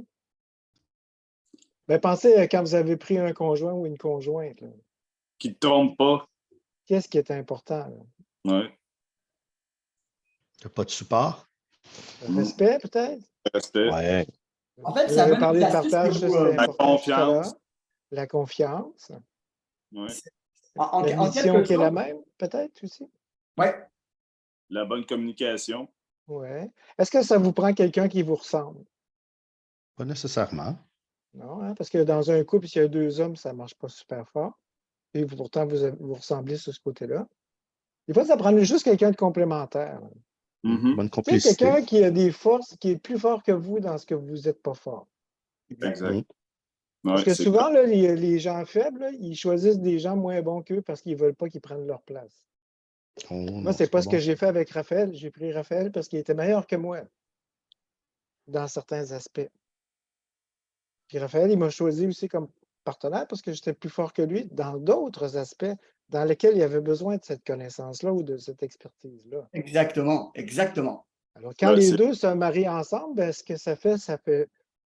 S2: Pensez quand vous avez pris un conjoint ou une conjointe. Là.
S6: Qui ne te trompe pas.
S2: Qu'est-ce qui est important?
S6: Ouais.
S4: Il n'y a pas de support.
S2: Le respect, peut-être?
S6: Respect.
S4: Ouais.
S1: En fait,
S2: Vous
S1: ça
S2: avez
S1: va
S2: parlé de partage, c'était
S6: la
S2: important tout à l'heure.
S6: confiance.
S2: La confiance.
S6: Ouais.
S2: La mission qui est la même, peut-être aussi?
S1: Oui.
S6: La bonne communication.
S2: Oui. Est-ce que ça vous prend quelqu'un qui vous ressemble?
S4: Pas nécessairement.
S2: Non, hein, parce que dans un couple, s'il y a 2 hommes, ça ne marche pas super fort. Et pourtant, vous ressemblez sur ce côté-là. Des fois, ça prend juste quelqu'un de complémentaire.
S6: Mhm.
S4: Bonne
S2: Tu sais,
S4: complicité.
S2: quelqu'un qui a des forces, qui est plus fort que vous dans ce que vous n'êtes pas fort.
S6: Exact.
S2: Parce
S6: Ouais,
S2: que
S6: c'est
S2: souvent, là, les gens faibles, là, ils choisissent des gens moins bons qu'eux parce qu'ils ne veulent pas qu'ils prennent leur place.
S4: Oh,
S2: Moi,
S4: non,
S2: c'est pas ce que
S4: bon.
S2: j'ai fait avec Raphaël. J'ai pris Raphaël parce qu'il était meilleur que moi dans certains aspects. Puis Raphaël, il m'a choisi aussi comme partenaire parce que j'étais plus fort que lui dans d'autres aspects dans lesquels il avait besoin de cette connaissance-là ou de cette expertise-là.
S1: Exactement, exactement.
S2: Alors, quand
S6: Ouais,
S2: les
S6: c'est-
S2: deux se marient ensemble, ben, ce que ça fait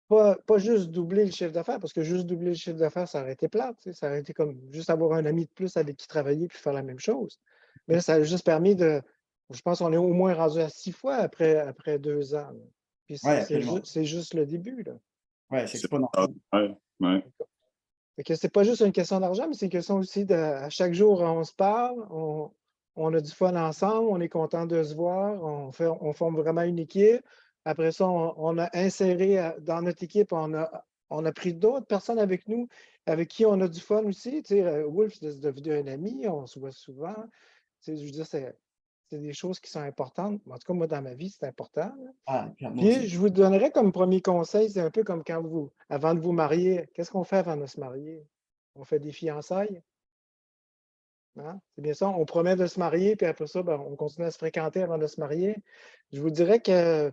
S2: pas juste doubler le chiffre d'affaires, parce que juste doubler le chiffre d'affaires, ça aurait été plate. Tu sais, ça aurait été comme juste avoir un ami de plus avec qui travailler puis faire la même chose. Mais là, ça a juste permis de. Je pense qu'on est au moins rendu à 6 fois après 2 ans. Là. Puis
S1: Oui, absolument.
S2: c'est juste le début. Là.
S1: Ouais, c'est
S6: c'est-
S1: exponentiel.
S6: ouais.
S2: Fait que c'est pas juste une question d'argent, mais c'est une question aussi de à chaque jour, on se parle, on a du fun ensemble, on est content de se voir, on forme vraiment une équipe. Après ça, on a inséré dans notre équipe, on a pris d'autres personnes avec nous, avec qui on a du fun aussi. Tu sais, Wolf, c'est devenu un ami, on se voit souvent. Tu sais, je veux dire, c'est des choses qui sont importantes. En tout cas, moi, dans ma vie, c'est important. Là.
S1: Ah, clairement
S2: Puis,
S1: aussi.
S2: je vous donnerais comme premier conseil, c'est un peu comme quand avant de vous marier, qu'est-ce qu'on fait avant de se marier? On fait des fiançailles? Hein? C'est bien ça, on promet de se marier, puis après ça, ben, on continue à se fréquenter avant de se marier. Je vous dirais que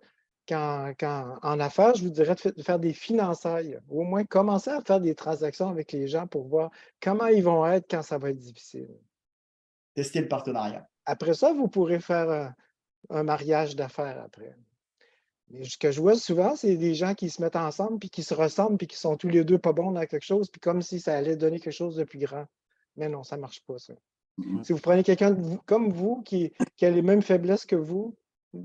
S2: en affaires, je vous dirais de faire des fiançailles. Au moins, commencer à faire des transactions avec les gens pour voir comment ils vont être quand ça va être difficile.
S1: Tester le partenariat.
S2: Après ça, vous pourrez faire un mariage d'affaires après. Mais ce que je vois souvent, c'est des gens qui se mettent ensemble, puis qui se ressemblent, puis qui sont tous les deux pas bons dans quelque chose, puis comme si ça allait donner quelque chose de plus grand. Mais non, ça ne marche pas, ça.
S6: Mhm.
S2: Si vous prenez quelqu'un comme vous qui a les mêmes faiblesses que vous,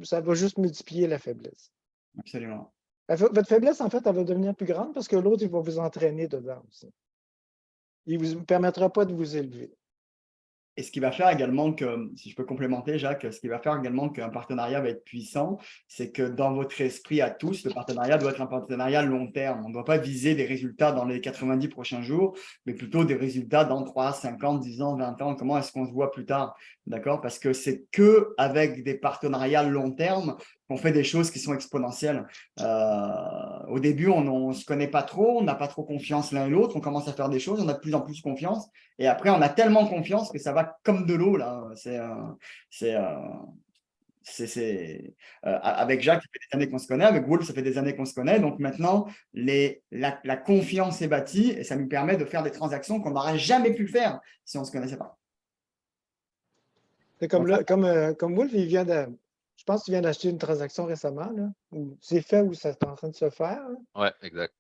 S2: ça va juste multiplier la faiblesse.
S1: Absolument.
S2: Votre faiblesse, en fait, elle va devenir plus grande parce que l'autre, il va vous entraîner dedans aussi. Il ne vous permettra pas de vous élever.
S1: Et ce qui va faire également que, si je peux complémenter, Jacques, ce qui va faire également qu'un partenariat va être puissant, c'est que dans votre esprit à tous, le partenariat doit être un partenariat long terme. On ne doit pas viser des résultats dans les 90 prochains jours, mais plutôt des résultats dans 3, 5 ans, 10 ans, 20 ans. Comment est-ce qu'on se voit plus tard? D'accord? Parce que c'est qu'avec des partenariats long terme qu'on fait des choses qui sont exponentielles. Au début, on ne se connaît pas trop, on n'a pas trop confiance l'un et l'autre, on commence à faire des choses, on a de plus en plus confiance. Et après, on a tellement confiance que ça va comme de l'eau, là. Avec Jacques, ça fait des années qu'on se connaît. Avec Wolf, ça fait des années qu'on se connaît. Donc maintenant, la confiance est bâtie et ça nous permet de faire des transactions qu'on n'aurait jamais pu faire si on ne se connaissait pas.
S2: C'est comme Wolf, je pense que tu viens d'acheter une transaction récemment, là, ou c'est fait ou ça est en train de se faire. Là.
S8: Ouais, exact.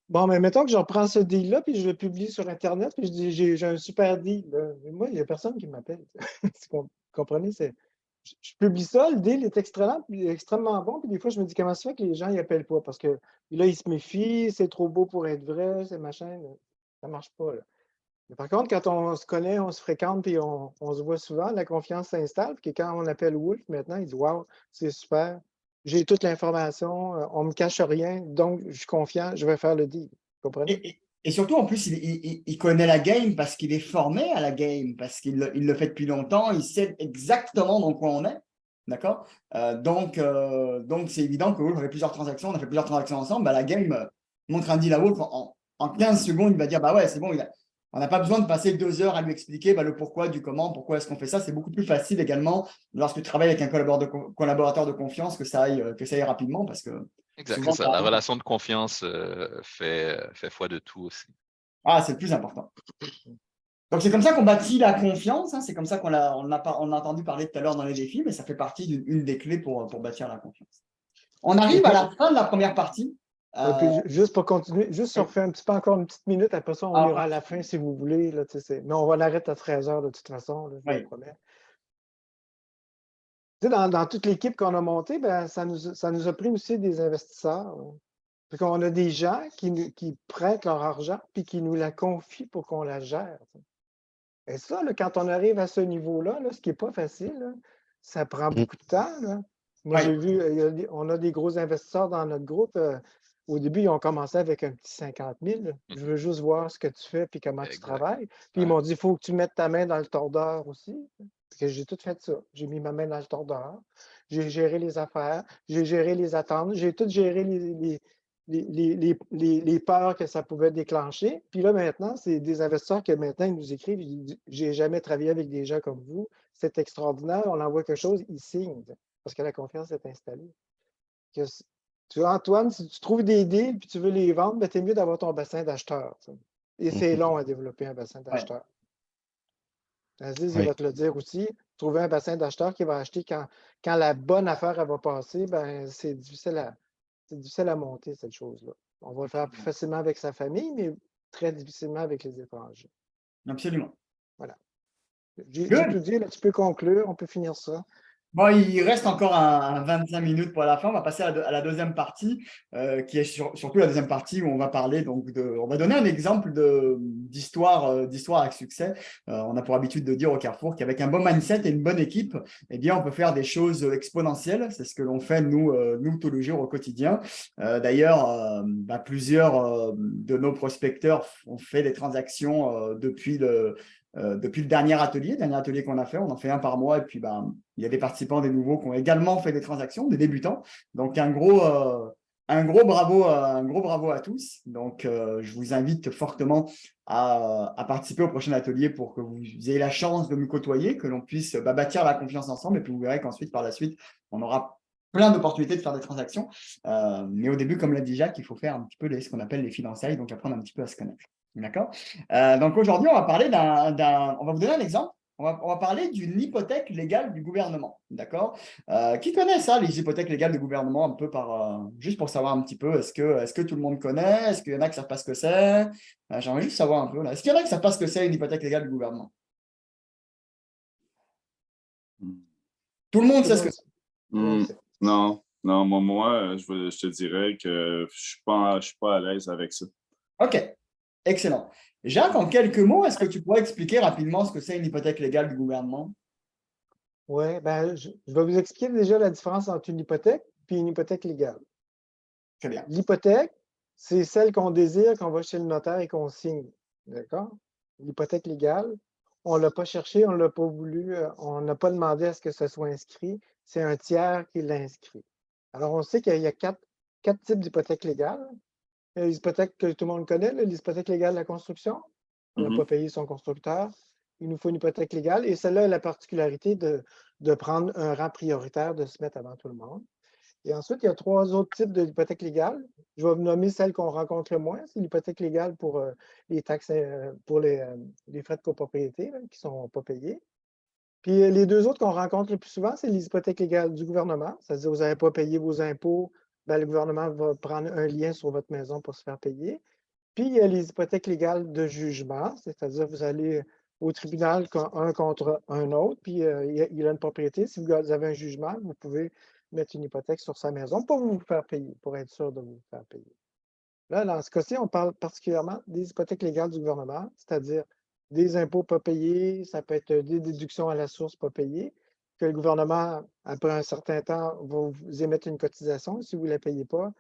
S2: Bon, mais mettons que je reprends ce deal-là, puis je le publie sur Internet, puis je dis j'ai un super deal. Là. Mais moi, il n'y a personne qui m'appelle. Vous comprenez? Je publie ça, le deal est extrêmement bon, puis des fois, je me dis comment ça fait que les gens n'y appellent pas? Parce que là, ils se méfient, c'est trop beau pour être vrai, c'est machin. Ça ne marche pas. Là. Mais par contre, quand on se connaît, on se fréquente, puis on se voit souvent, la confiance s'installe, puis quand on appelle Wolf, maintenant, il dit waouh, c'est super. J'ai toute l'information, on ne me cache rien, donc je suis confiant, je vais faire le deal. Vous comprenez?
S1: Et surtout, en plus, il connaît la game parce qu'il est formé à la game, parce qu'il le fait depuis longtemps, il sait exactement dans quoi on est. D'accord? Donc, c'est évident que Wolf avait plusieurs transactions, on a fait plusieurs transactions ensemble. Bah, la game montre un deal à Wolf en 15 secondes, il va dire bah ouais, c'est bon, on n'a pas besoin de passer 2 heures à lui expliquer le pourquoi, du comment, pourquoi est-ce qu'on fait ça. C'est beaucoup plus facile également lorsque tu travailles avec un collaborateur de confiance que ça aille rapidement parce que
S8: Exact,
S1: souvent,
S8: c'est ça. La relation de confiance fait foi de tout aussi.
S1: c'est le plus important. Donc, c'est comme ça qu'on bâtit la confiance. Hein. C'est comme ça qu'on a entendu parler tout à l'heure dans les défis, mais ça fait partie d'une des clés pour bâtir la confiance. On arrive à la fin de la première partie.
S2: Et puis, juste pour continuer, juste si on refait un petit peu encore une petite minute, après ça, on ira à la fin si vous voulez. Là, mais on va l'arrêter à 13h de toute façon, là, je vous le promets. Tu sais, dans toute l'équipe qu'on a montée, ben, ça nous a pris aussi des investisseurs. Parce qu'on a des gens qui prêtent leur argent puis qui nous la confient pour qu'on la gère. Et ça, là, quand on arrive à ce niveau-là, là, ce qui n'est pas facile, là, ça prend beaucoup de temps. Là. Moi, j'ai vu, on a des gros investisseurs dans notre groupe. Au début, ils ont commencé avec un petit 50 000. Je veux juste voir ce que tu fais puis comment tu
S8: Exact.
S2: travailles. Puis ils m'ont dit, il faut que tu mettes ta main dans le tordeur aussi. Parce que j'ai tout fait ça. J'ai mis ma main dans le tordeur. J'ai géré les affaires. J'ai géré les attentes. J'ai tout géré les peurs que ça pouvait déclencher. Puis là, maintenant, c'est des investisseurs que maintenant, ils nous écrivent. Ils disent, j'ai jamais travaillé avec des gens comme vous. C'est extraordinaire. On envoie quelque chose, ils signent. Parce que la confiance est installée. Tu vois, Antoine, si tu trouves des deals et tu veux les vendre, ben, c'est mieux d'avoir ton bassin d'acheteurs. Et c'est long à développer un bassin d'acheteurs. Aziz, il
S4: Oui.
S2: va te le dire aussi. Trouver un bassin d'acheteurs qui va acheter quand la bonne affaire elle va passer, ben, c'est difficile à monter, cette chose-là. On va le faire plus facilement avec sa famille, mais très difficilement avec les étrangers.
S1: Absolument.
S2: Voilà. J'ai
S1: Good.
S2: tout dit, là, tu peux conclure, on peut finir ça.
S1: Bon, il reste encore 25 minutes pour la fin. On va passer à la deuxième partie, qui est surtout la deuxième partie où on va parler on va donner un exemple d'histoire avec succès. On a pour habitude de dire au Carrefour qu'avec un bon mindset et une bonne équipe, eh bien, on peut faire des choses exponentielles. C'est ce que l'on fait nous tous les jours au quotidien. D'ailleurs, plusieurs de nos prospecteurs ont fait des transactions depuis le dernier atelier qu'on a fait. On en fait un par mois et puis il y a des participants, des nouveaux qui ont également fait des transactions, des débutants. Donc, un gros bravo à tous. Donc, je vous invite fortement à participer au prochain atelier pour que vous ayez la chance de nous côtoyer, que l'on puisse bâtir la confiance ensemble. Et puis, vous verrez qu'ensuite, par la suite, on aura plein d'opportunités de faire des transactions. Mais au début, comme l'a dit Jacques, il faut faire un petit peu ce qu'on appelle les fiançailles, donc apprendre un petit peu à se connaître. D'accord. Donc aujourd'hui, on va parler on va vous donner un exemple. On va parler d'une hypothèque légale du gouvernement. D'accord. Qui connaît ça, les hypothèques légales du gouvernement, un peu juste pour savoir un petit peu, est-ce que tout le monde connaît? Est-ce qu'il y en a qui ne savent pas ce que c'est? J'aimerais juste savoir un peu là. Est-ce qu'il y en a qui ne savent pas ce que c'est une hypothèque légale du gouvernement? Tout le monde sait ce que c'est.
S6: Non, moi, je te dirais que je ne suis pas à l'aise avec ça.
S1: OK, excellent. Jacques, en quelques mots, est-ce que tu pourrais expliquer rapidement ce que c'est une hypothèque légale du gouvernement?
S2: Oui, je vais vous expliquer déjà la différence entre une hypothèque et une hypothèque légale.
S1: Très bien.
S2: L'hypothèque, c'est celle qu'on désire, qu'on va chez le notaire et qu'on signe. D'accord? L'hypothèque légale, on ne l'a pas cherché, on ne l'a pas voulu, on n'a pas demandé à ce que ce soit inscrit. C'est un tiers qui l'inscrit. Alors, on sait qu'il y a quatre types d'hypothèques légales. Il y a les hypothèques que tout le monde connaît, l'hypothèque légale de la construction. On n'a pas payé son constructeur. Il nous faut une hypothèque légale. Et celle-là a la particularité de prendre un rang prioritaire, de se mettre avant tout le monde. Et ensuite, il y a 3 autres types d'hypothèques légales. Je vais vous nommer celles qu'on rencontre le moins. C'est l'hypothèque légale pour les taxes, pour les frais de copropriété qui ne sont pas payés. Puis les 2 autres qu'on rencontre le plus souvent, c'est les hypothèques légales du gouvernement. C'est-à-dire que vous n'avez pas payé vos impôts, le gouvernement va prendre un lien sur votre maison pour se faire payer. Puis il y a les hypothèques légales de jugement, c'est-à-dire que vous allez au tribunal un contre un autre, puis il a une propriété. Si vous avez un jugement, vous pouvez mettre une hypothèque sur sa maison pour vous faire payer, pour être sûr de vous faire payer. Là, dans ce cas-ci, on parle particulièrement des hypothèques légales du gouvernement, c'est-à-dire des impôts pas payés, ça peut être des déductions à la source pas payées, que le gouvernement, après un certain temps, va vous émettre une cotisation. Si vous ne la payez pas,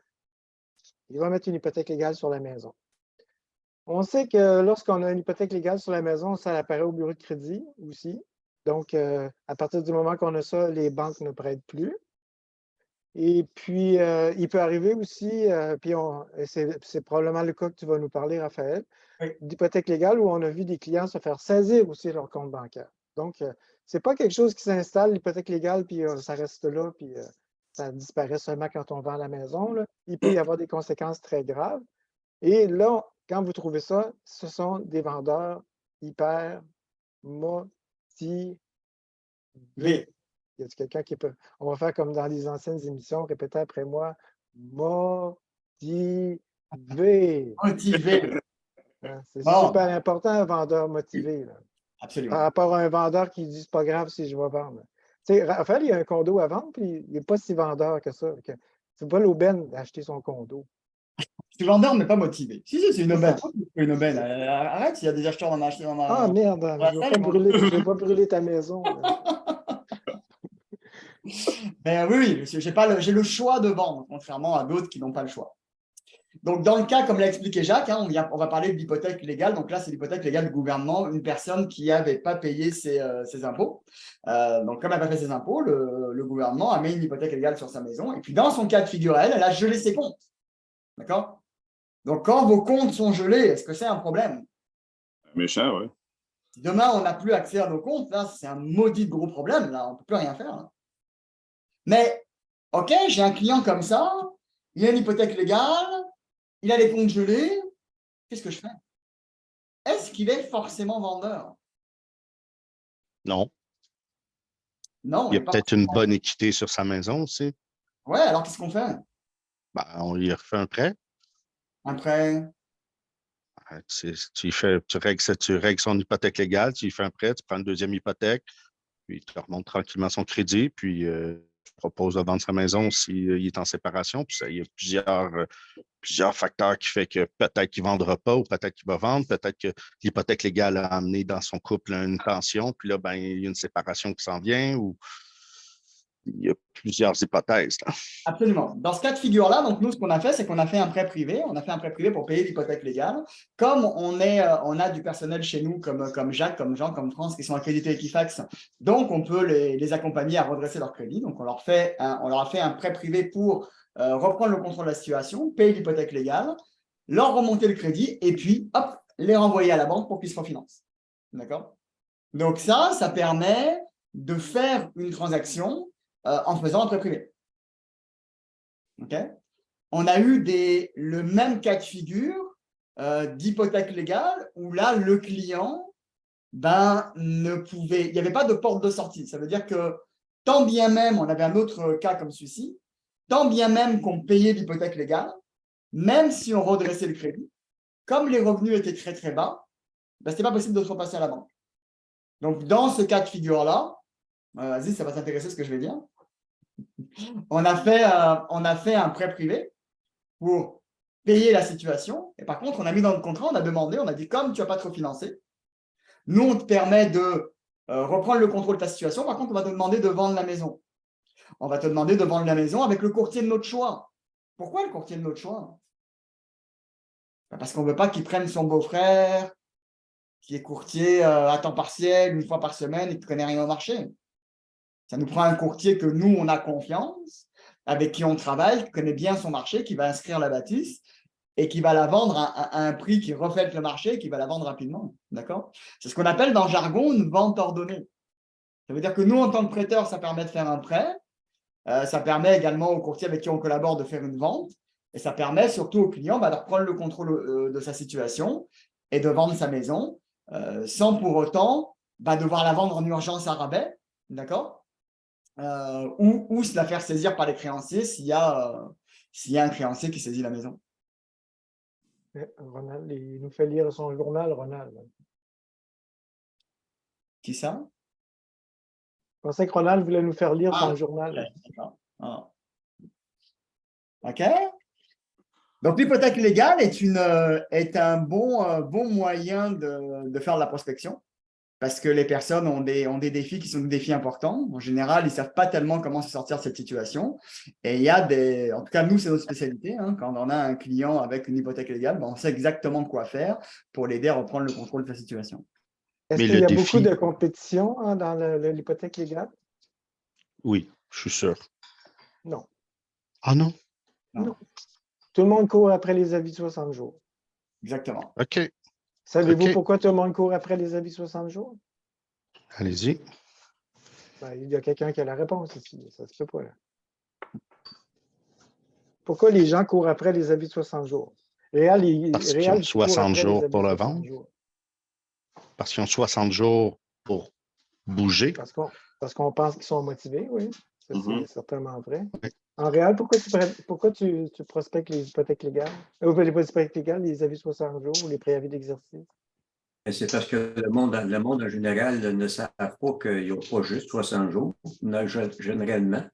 S2: il va mettre une hypothèque légale sur la maison. On sait que lorsqu'on a une hypothèque légale sur la maison, ça apparaît au bureau de crédit aussi. Donc, à partir du moment qu'on a ça, les banques ne prêtent plus. Et puis, il peut arriver aussi, puis c'est probablement le cas que tu vas nous parler, Raphaël, d'hypothèque légale où on a vu des clients se faire saisir aussi leur compte bancaire. Donc, ce n'est pas quelque chose qui s'installe, l'hypothèque légale, puis ça reste là, puis ça disparaît seulement quand on vend la maison. Là. Il peut y avoir des conséquences très graves. Et là, quand vous trouvez ça, ce sont des vendeurs hyper motivés. Y a-t-il quelqu'un qui peut... On va faire comme dans les anciennes émissions, répétez après moi. Motivé.
S1: Motivé.
S2: C'est
S1: Bon.
S2: super important, un vendeur motivé. Là.
S1: Absolument.
S2: Par rapport à un vendeur qui dit c'est pas grave si je vais vendre. Tu sais, Raphaël, il y a un condo à vendre, puis il n'est pas si vendeur que ça. C'est pas l'aubaine d'acheter son condo.
S1: Je suis vendeur, mais pas motivé. Si, c'est une aubaine. Une aubaine. Arrête, il y a des acheteurs en acheter dans ma.
S2: Ah merde, je ne vais pas brûler ta maison.
S1: Ben oui, j'ai le choix de vendre, contrairement à d'autres qui n'ont pas le choix. Donc, dans le cas, comme l'a expliqué Jacques, hein, on va parler de l'hypothèque légale. Donc là, c'est l'hypothèque légale du gouvernement, une personne qui n'avait pas payé ses impôts. Donc, comme elle n'a pas fait ses impôts, le gouvernement a mis une hypothèque légale sur sa maison. Et puis, dans son cas de figure, elle a gelé ses comptes. D'accord? Donc, quand vos comptes sont gelés, est-ce que c'est un problème?
S6: Méchant, oui.
S1: Si demain, on n'a plus accès à nos comptes, là, c'est un maudit gros problème. Là, on ne peut plus rien faire. Là. Mais, OK, j'ai un client comme ça, il a une hypothèque légale, il a les comptes gelés, qu'est-ce que je fais? Est-ce qu'il est forcément vendeur?
S4: Non.
S1: Non.
S4: Il y a peut-être une bonne équité sur sa maison aussi.
S1: Ouais, alors qu'est-ce qu'on fait?
S4: Ben, on lui refait un prêt.
S1: Un prêt?
S4: Tu règles son hypothèque légale, tu lui fais un prêt, tu prends une deuxième hypothèque, puis tu remontes tranquillement son crédit, puis tu proposes de vendre sa maison s'il est en séparation. Puis ça, il y a plusieurs facteurs qui font que peut-être qu'il ne vendra pas ou peut-être qu'il va vendre, peut-être que l'hypothèque légale a amené dans son couple une pension, puis là, ben, il y a une séparation qui s'en vient ou il y a plusieurs hypothèses. Là.
S1: Absolument. Dans ce cas de figure-là, donc nous, ce qu'on a fait, c'est qu'on a fait un prêt privé. On a fait un prêt privé pour payer l'hypothèque légale. Comme on a du personnel chez nous, comme Jacques, comme Jean, comme France, qui sont accrédités Equifax, donc on peut les accompagner à redresser leur crédit. Donc on leur a fait un prêt privé pour reprendre le contrôle de la situation, payer l'hypothèque légale, leur remonter le crédit et puis, hop, les renvoyer à la banque pour qu'ils se refinancent. D'accord? Donc ça permet de faire une transaction en faisant un prêt privé. Okay. On a eu le même cas de figure d'hypothèque légale où là, le client il n'y avait pas de porte de sortie. Ça veut dire que tant bien même, on avait un autre cas comme celui-ci, tant bien même qu'on payait l'hypothèque légale, même si on redressait le crédit, comme les revenus étaient très très bas, ce n'était pas possible de se repasser à la banque. Donc, dans ce cas de figure-là, vas-y, ça va t'intéresser ce que je vais dire. On a fait un prêt privé pour payer la situation. Et par contre, on a mis dans le contrat, on a demandé, on a dit, comme tu n'as pas trop financé, nous, on te permet de reprendre le contrôle de ta situation. Par contre, on va te demander de vendre la maison. On va te demander de vendre la maison avec le courtier de notre choix. Pourquoi le courtier de notre choix? Parce qu'on ne veut pas qu'il prenne son beau-frère, qui est courtier à temps partiel, une fois par semaine, et qui ne connaît rien au marché. Ça nous prend un courtier que nous, on a confiance, avec qui on travaille, qui connaît bien son marché, qui va inscrire la bâtisse et qui va la vendre à un prix qui reflète le marché et qui va la vendre rapidement. D'accord? C'est ce qu'on appelle dans le jargon une vente ordonnée. Ça veut dire que nous, en tant que prêteur, ça permet de faire un prêt. Ça permet également au courtier avec qui on collabore de faire une vente. Et ça permet surtout au client de reprendre le contrôle de sa situation et de vendre sa maison sans pour autant devoir la vendre en urgence à rabais. D'accord? Ou se la faire saisir par les créanciers s'il y a un créancier qui saisit la maison.
S2: Ronald, il nous fait lire son journal, Ronald.
S1: Qui ça?
S2: Je pensais que Ronald voulait nous faire lire son journal.
S1: OK. Donc, l'hypothèque légale est un bon moyen de faire de la prospection. Parce que les personnes ont des défis qui sont des défis importants. En général, ils ne savent pas tellement comment se sortir de cette situation. Et il y a en tout cas, nous, c'est notre spécialité. Hein, quand on a un client avec une hypothèque légale, on sait exactement quoi faire pour l'aider à reprendre le contrôle de sa situation.
S2: Est-ce qu'il y a beaucoup de compétition dans l'hypothèque légale?
S4: Oui, je suis sûr.
S2: Non.
S4: Ah non?
S2: Non. Tout le monde court après les avis de 60 jours.
S1: Exactement.
S4: OK.
S2: Savez-vous pourquoi tout le monde court après les avis 60 jours?
S4: Allez-y.
S2: Il y a quelqu'un qui a la réponse ici. Ça ne se peut pas. Là. Pourquoi les gens courent après les avis 60 jours?
S4: Parce qu'ils ont 60 jours pour le vendre. Parce qu'ils ont 60 jours pour bouger.
S2: Parce qu'on pense qu'ils sont motivés, oui. Ça, c'est certainement vrai. Oui. En réel, pourquoi tu prospectes les hypothèques légales? Les hypothèques légales, les avis 60 jours ou les préavis d'exercice?
S3: C'est parce que le monde en général ne savent pas qu'ils n'ont pas juste 60 jours. Généralement,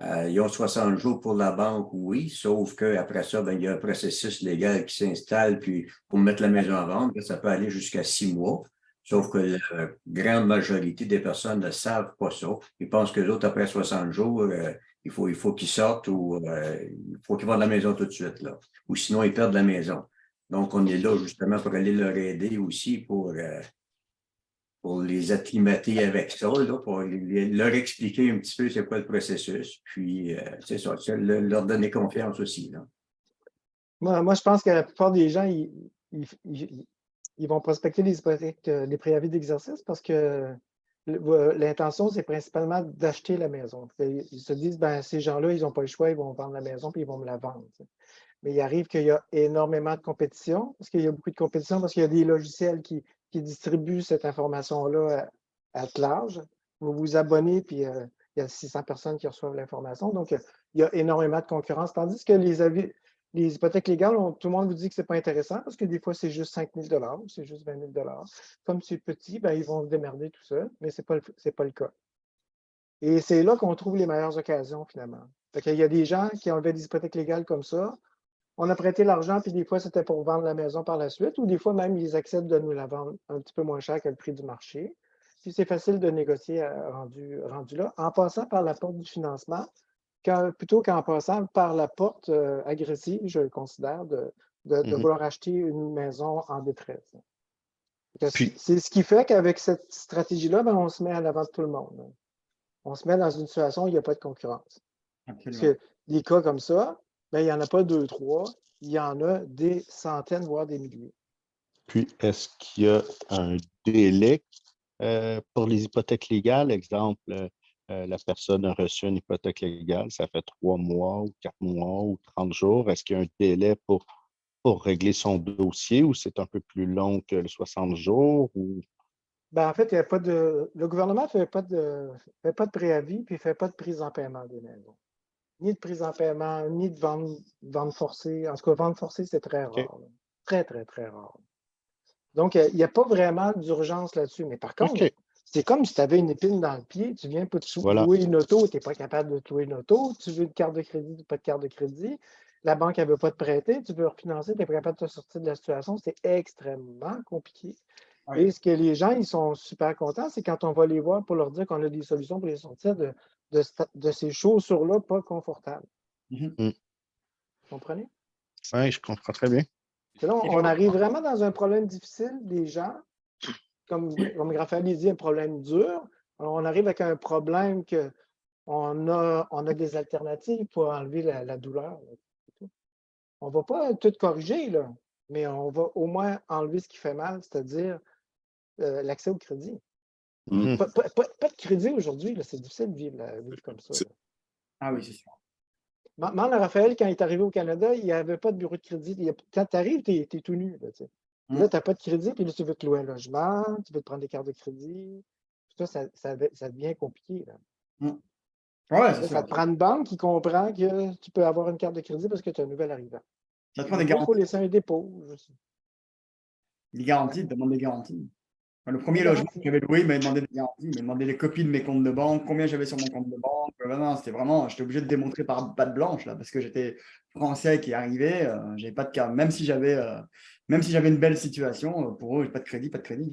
S3: ils ont 60 jours pour la banque, oui, sauf qu'après ça, il y a un processus légal qui s'installe, puis pour mettre la maison à vendre, ça peut aller jusqu'à 6 mois. Sauf que la grande majorité des personnes ne savent pas ça. Ils pensent que les autres, après 60 jours, il faut qu'ils sortent ou il faut qu'ils vont de la maison tout de suite, là. Ou sinon, ils perdent la maison. Donc, on est là justement pour aller leur aider aussi pour les acclimater avec ça, là, pour leur expliquer un petit peu c'est quoi le processus. Puis, c'est ça, leur donner confiance aussi, là.
S2: Moi, je pense que la plupart des gens, ils vont prospecter les hypothèques, les préavis d'exercice parce que l'intention, c'est principalement d'acheter la maison. Ils se disent, ben, ces gens-là, ils n'ont pas le choix, ils vont vendre la maison puis ils vont me la vendre. Mais il arrive qu'il y a énormément de compétition, parce qu'il y a beaucoup de compétition, parce qu'il y a des logiciels qui distribuent cette information-là à large. Vous vous abonnez, puis il y a 600 personnes qui reçoivent l'information. Donc, il y a énormément de concurrence. Tandis que les hypothèques légales, tout le monde vous dit que ce n'est pas intéressant parce que des fois, c'est juste 5 000 ou c'est juste 20 000 Comme c'est petit, ben, ils vont se démerder tout ça, mais ce n'est pas le cas. Et c'est là qu'on trouve les meilleures occasions, finalement. Il y a des gens qui enlevaient des hypothèques légales comme ça. On a prêté l'argent, puis des fois, c'était pour vendre la maison par la suite, ou des fois, même, ils acceptent de nous la vendre un petit peu moins cher que le prix du marché. Puis c'est facile de négocier rendu là, en passant par la porte du financement, plutôt qu'en passant par la porte agressive, je le considère, de vouloir acheter une maison en détresse. C'est ce qui fait qu'avec cette stratégie-là, ben, on se met à l'avant de tout le monde. On se met dans une situation où il n'y a pas de concurrence.
S1: Absolument.
S2: Parce que des cas comme ça, ben, il n'y en a pas 2, 3, il y en a des centaines, voire des milliers.
S4: Puis, est-ce qu'il y a un délai pour les hypothèques légales? Exemple, la personne a reçu une hypothèque légale, ça fait 3 mois ou 4 mois ou 30 jours. Est-ce qu'il y a un délai pour régler son dossier ou c'est un peu plus long que le 60 jours? Ou...
S2: Ben, en fait, il y a pas le gouvernement ne fait pas de préavis puis il ne fait pas de prise en paiement des maisons. Ni de prise en paiement, ni de vente forcée. En tout cas, vente forcée, c'est très rare. Là. Très, très, très rare. Donc, il n'y a pas vraiment d'urgence là-dessus. Mais par contre, c'est comme si tu avais une épine dans le pied, tu viens pas de louer une auto, tu n'es pas capable de louer une auto, tu veux une carte de crédit, pas de carte de crédit, la banque ne veut pas te prêter, tu veux refinancer, tu n'es pas capable de te sortir de la situation, c'est extrêmement compliqué. Oui. Et ce que les gens, ils sont super contents, c'est quand on va les voir pour leur dire qu'on a des solutions pour les sortir de ces chaussures-là pas confortables. Vous comprenez?
S4: Oui, je comprends très bien.
S2: Là, on arrive vraiment dans un problème difficile des gens, comme Raphaël dit, un problème dur. Alors, on arrive avec un problème qu'on a des alternatives pour enlever la douleur. On ne va pas tout corriger, là, mais on va au moins enlever ce qui fait mal, c'est-à-dire l'accès au crédit. Pas de crédit aujourd'hui, c'est difficile de vivre comme ça. Là.
S1: Ah oui, c'est sûr.
S2: Demande à Raphaël, quand il est arrivé au Canada, il n'y avait pas de bureau de crédit. Quand tu arrives, tu es tout nu. Là, tu n'as pas de crédit, puis là, tu veux te louer un logement, tu veux te prendre des cartes de crédit. Ça devient compliqué. Là.
S1: Ouais, c'est
S2: ça te prend une banque qui comprend que tu peux avoir une carte de crédit parce que tu es un nouvel arrivant.
S1: Ça te prend des garanties.
S2: Il faut laisser un dépôt.
S1: Des garanties, il te demande des garanties. Le premier logement que j'avais loué, il m'a demandé des garanties, il m'a demandé les copies de mes comptes de banque, combien j'avais sur mon compte de banque. Non, c'était vraiment, j'étais obligé de démontrer par patte blanche, là, parce que j'étais français qui arrivait, j'avais pas de carte. Même si j'avais une belle situation, pour eux, pas de crédit, pas de crédit.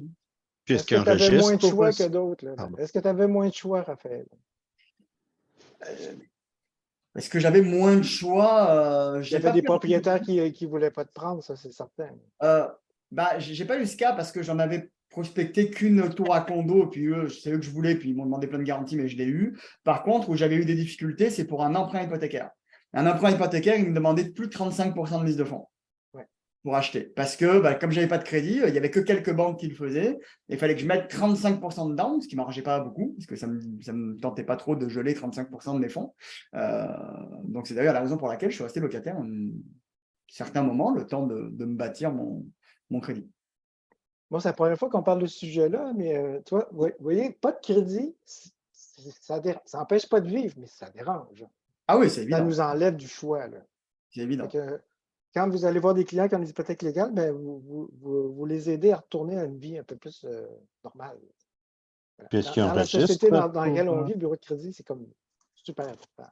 S2: Est-ce que tu avais moins de choix que d'autres? Est-ce que tu avais moins de choix, Raphaël?
S1: Est-ce que j'avais moins de choix?
S2: Il y avait des propriétaires qui ne voulaient pas te prendre, ça, c'est certain.
S1: J'ai pas eu ce cas parce que j'en avais prospecté qu'une tour à condo, puis c'est eux que je voulais, puis ils m'ont demandé plein de garanties, mais je l'ai eu. Par contre, où j'avais eu des difficultés, c'est pour un emprunt hypothécaire. Un emprunt hypothécaire, ils me demandaient plus de 35% de mise de fonds pour acheter. Parce que, comme je n'avais pas de crédit, il n'y avait que quelques banques qui le faisaient. Il fallait que je mette 35% dedans, ce qui ne m'arrangeait pas beaucoup, parce que ça ne me tentait pas trop de geler 35% de mes fonds. Donc, c'est d'ailleurs la raison pour laquelle je suis resté locataire à certains moments, le temps de me bâtir mon crédit.
S2: Moi, c'est la première fois qu'on parle de ce sujet-là, mais tu vois, vous voyez, pas de crédit, ça n'empêche pas de vivre, mais ça dérange.
S1: Ah oui, c'est évident.
S2: Ça nous enlève du choix.
S1: C'est évident.
S2: Quand vous allez voir des clients qui ont des hypothèques légales, vous les aidez à retourner à une vie un peu plus normale. Voilà. Dans la société dans laquelle on vit, le bureau de crédit, c'est comme super important.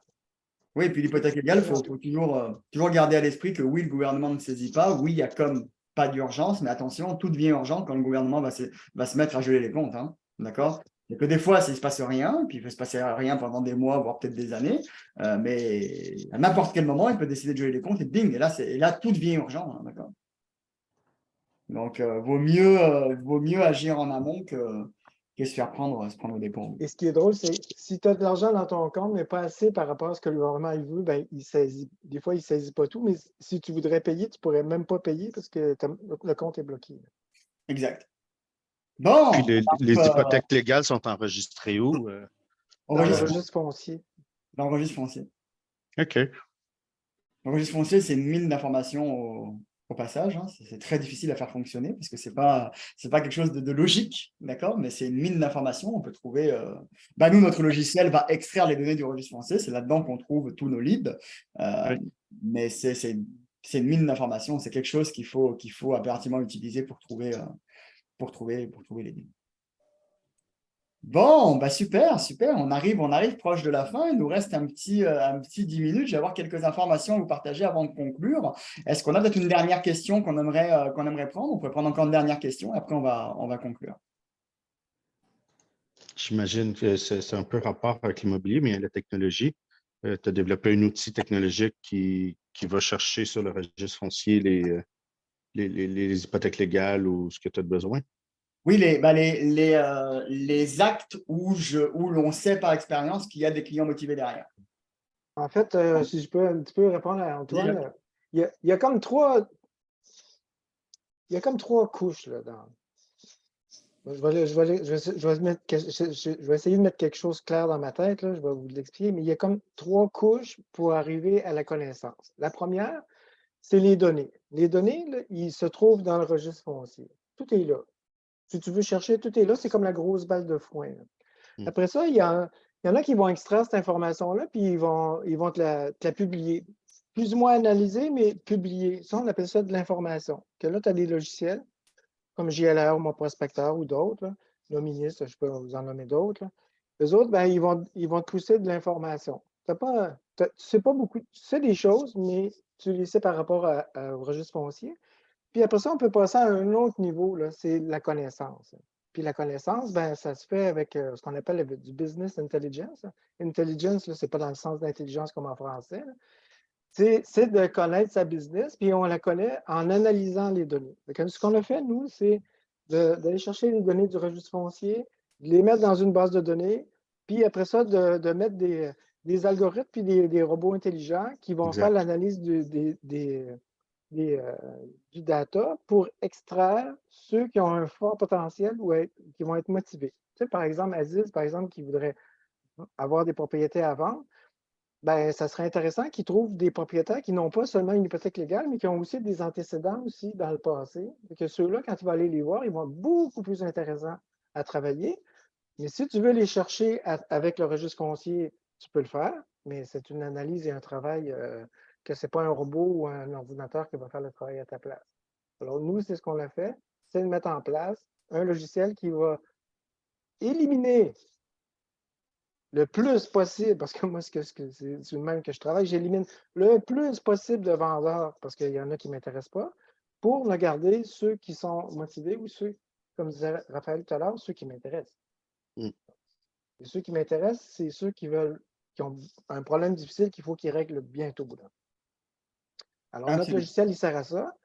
S1: Oui, et puis l'hypothèque légale, il faut toujours garder à l'esprit que oui, le gouvernement ne saisit pas. Oui, il y a comme pas d'urgence, mais attention, tout devient urgent quand le gouvernement va se mettre à geler les comptes. Hein, d'accord? Et que des fois, il ne se passe rien, puis il peut se passer rien pendant des mois, voire peut-être des années, mais à n'importe quel moment, il peut décider de geler les comptes et bing, et là tout devient urgent. Hein, d'accord? Donc, vaut mieux agir en amont que se prendre au dépourvu.
S2: Et ce qui est drôle, c'est si tu as de l'argent dans ton compte, mais pas assez par rapport à ce que le gouvernement il veut, ben, des fois, il ne saisit pas tout, mais si tu voudrais payer, tu ne pourrais même pas payer parce que le compte est bloqué.
S1: Exact. Bon,
S4: Puis les hypothèques légales sont enregistrées où?
S2: Dans le registre foncier.
S1: Dans le registre foncier.
S4: OK.
S1: Le registre foncier, c'est une mine d'informations au passage. Hein. C'est très difficile à faire fonctionner parce que ce n'est pas quelque chose de logique, d'accord? Mais c'est une mine d'informations. On peut trouver. Nous, notre logiciel va extraire les données du registre foncier. C'est là-dedans qu'on trouve tous nos leads.
S4: Oui.
S1: Mais c'est une mine d'informations. C'est quelque chose qu'il faut impérativement utiliser pour trouver les leads. Bon, super. On arrive proche de la fin. Il nous reste un petit 10 minutes. Je vais avoir quelques informations à vous partager avant de conclure. Est-ce qu'on a peut-être une dernière question qu'on aimerait prendre? On peut prendre encore une dernière question et après on va conclure.
S4: J'imagine que c'est un peu rapport avec l'immobilier, mais il y a la technologie. Tu as développé un outil technologique qui va chercher sur le registre foncier les hypothèques légales ou ce que tu as besoin.
S1: Oui, les actes où l'on sait par expérience qu'il y a des clients motivés derrière.
S2: En fait, si je peux un petit peu répondre à Antoine, il y a comme trois couches là-dedans. Je vais essayer de mettre quelque chose de clair dans ma tête, là, je vais vous l'expliquer, mais il y a comme trois couches pour arriver à la connaissance. La première, c'est les données. Les données, là, ils se trouvent dans le registre foncier. Tout est là. Si tu veux chercher, tout est là. C'est comme la grosse balle de foin. Après ça, il y en a qui vont extraire cette information-là, puis ils vont te la publier. Plus ou moins analysée, mais publiée. Ça, on appelle ça de l'information. Que là, tu as des logiciels, comme JLR, Mon Prospecteur ou d'autres, Nominis, je peux vous en nommer d'autres. Les autres, ben, ils vont te pousser de l'information. Tu sais pas beaucoup, tu sais des choses, mais tu les sais par rapport au registre foncier. Puis après ça, on peut passer à un autre niveau, c'est la connaissance. Puis la connaissance, ben, ça se fait avec ce qu'on appelle du business intelligence. Intelligence, ce n'est pas dans le sens d'intelligence comme en français. C'est de connaître sa business, puis on la connaît en analysant les données. Ce qu'on a fait, nous, c'est d'aller chercher les données du registre foncier, de les mettre dans une base de données, puis après ça, de mettre des algorithmes puis des robots intelligents qui vont faire l'analyse du data pour extraire ceux qui ont un fort potentiel ou qui vont être motivés. Tu sais, par exemple, Aziz, qui voudrait avoir des propriétés à vendre, ben, ça serait intéressant qu'ils trouvent des propriétaires qui n'ont pas seulement une hypothèque légale, mais qui ont aussi des antécédents aussi dans le passé. Et que ceux-là, quand tu vas aller les voir, ils vont être beaucoup plus intéressants à travailler. Mais si tu veux les chercher avec le registre foncier, tu peux le faire, mais c'est une analyse et un travail que ce n'est pas un robot ou un ordinateur qui va faire le travail à ta place. Alors, nous, c'est ce qu'on a fait, c'est de mettre en place un logiciel qui va éliminer le plus possible, parce que moi, c'est le même que je travaille, j'élimine le plus possible de vendeurs, parce qu'il y en a qui ne m'intéressent pas, pour ne garder ceux qui sont motivés ou ceux, comme disait Raphaël tout à l'heure, ceux qui m'intéressent. Et ceux qui m'intéressent, c'est ceux qui ont un problème difficile qu'il faut qu'ils règlent bientôt. Là. Alors, notre logiciel, il sert à ça.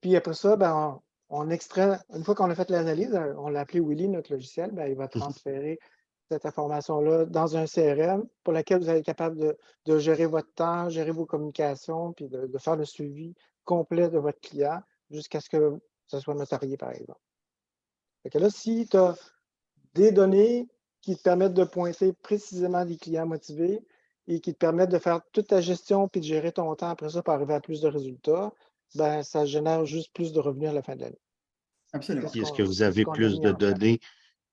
S2: Puis après ça, ben, on extrait, une fois qu'on a fait l'analyse, on l'a appelé Willy, notre logiciel, ben, il va transférer cette information-là dans un CRM pour laquelle vous allez être capable de gérer votre temps, gérer vos communications, puis de faire le suivi complet de votre client jusqu'à ce que ça soit notarié, par exemple. Fait que là, si tu as des données qui te permettent de pointer précisément des clients motivés et qui te permettent de faire toute ta gestion puis de gérer ton temps après ça pour arriver à plus de résultats, ben, ça génère juste plus de revenus à la fin de l'année.
S1: Absolument.
S4: Est-ce que vous avez plus de données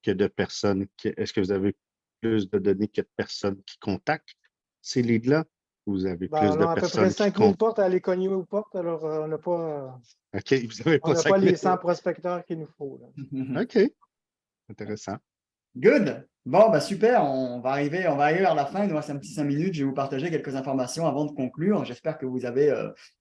S4: que de personnes? Est-ce que vous avez plus de données que de personnes qui contactent ces leads-là? Vous avez plus de personnes qui
S2: à peu près 5000 portes à aller cogner aux portes, alors on n'a pas,
S4: OK, vous n'avez pas,
S2: pas les 100 prospecteurs qu'il nous faut. Là.
S4: OK, intéressant.
S1: Good. Bon, bah super, on va arriver vers la fin. Il nous reste un petit 5 minutes. Je vais vous partager quelques informations avant de conclure. J'espère que vous avez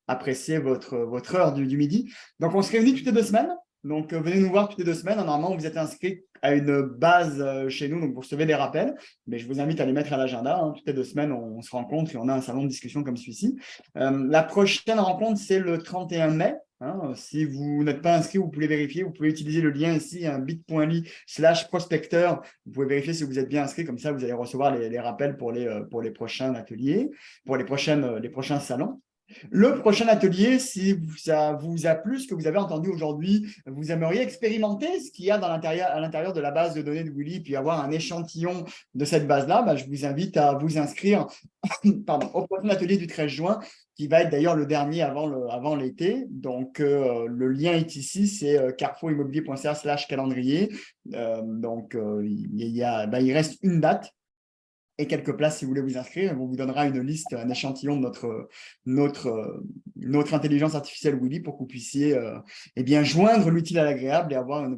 S1: apprécié votre heure du midi. Donc, on se réunit toutes les 2 semaines. Donc, venez nous voir toutes les 2 semaines. Normalement, vous êtes inscrit à une base chez nous, donc vous recevez des rappels. Mais je vous invite à les mettre à l'agenda. Hein. Toutes les 2 semaines, on se rencontre et on a un salon de discussion comme celui-ci. La prochaine rencontre, c'est le 31 mai. Hein, si vous n'êtes pas inscrit, vous pouvez vérifier. Vous pouvez utiliser le lien ici, bit.ly/prospecteur. Vous pouvez vérifier si vous êtes bien inscrit. Comme ça, vous allez recevoir les rappels pour les prochains ateliers, pour les prochains salons. Le prochain atelier, si ça vous a plu, ce que vous avez entendu aujourd'hui, vous aimeriez expérimenter ce qu'il y a à l'intérieur de la base de données de Willy, puis avoir un échantillon de cette base-là, bah, je vous invite à vous inscrire au prochain atelier du 13 juin, qui va être d'ailleurs le dernier avant l'été. Donc, le lien est ici, c'est carrefourimmobilier.ca/calendrier. Il reste une date et quelques places si vous voulez vous inscrire. On vous donnera une liste, un échantillon de notre intelligence artificielle Willy pour que vous puissiez joindre l'utile à l'agréable et avoir une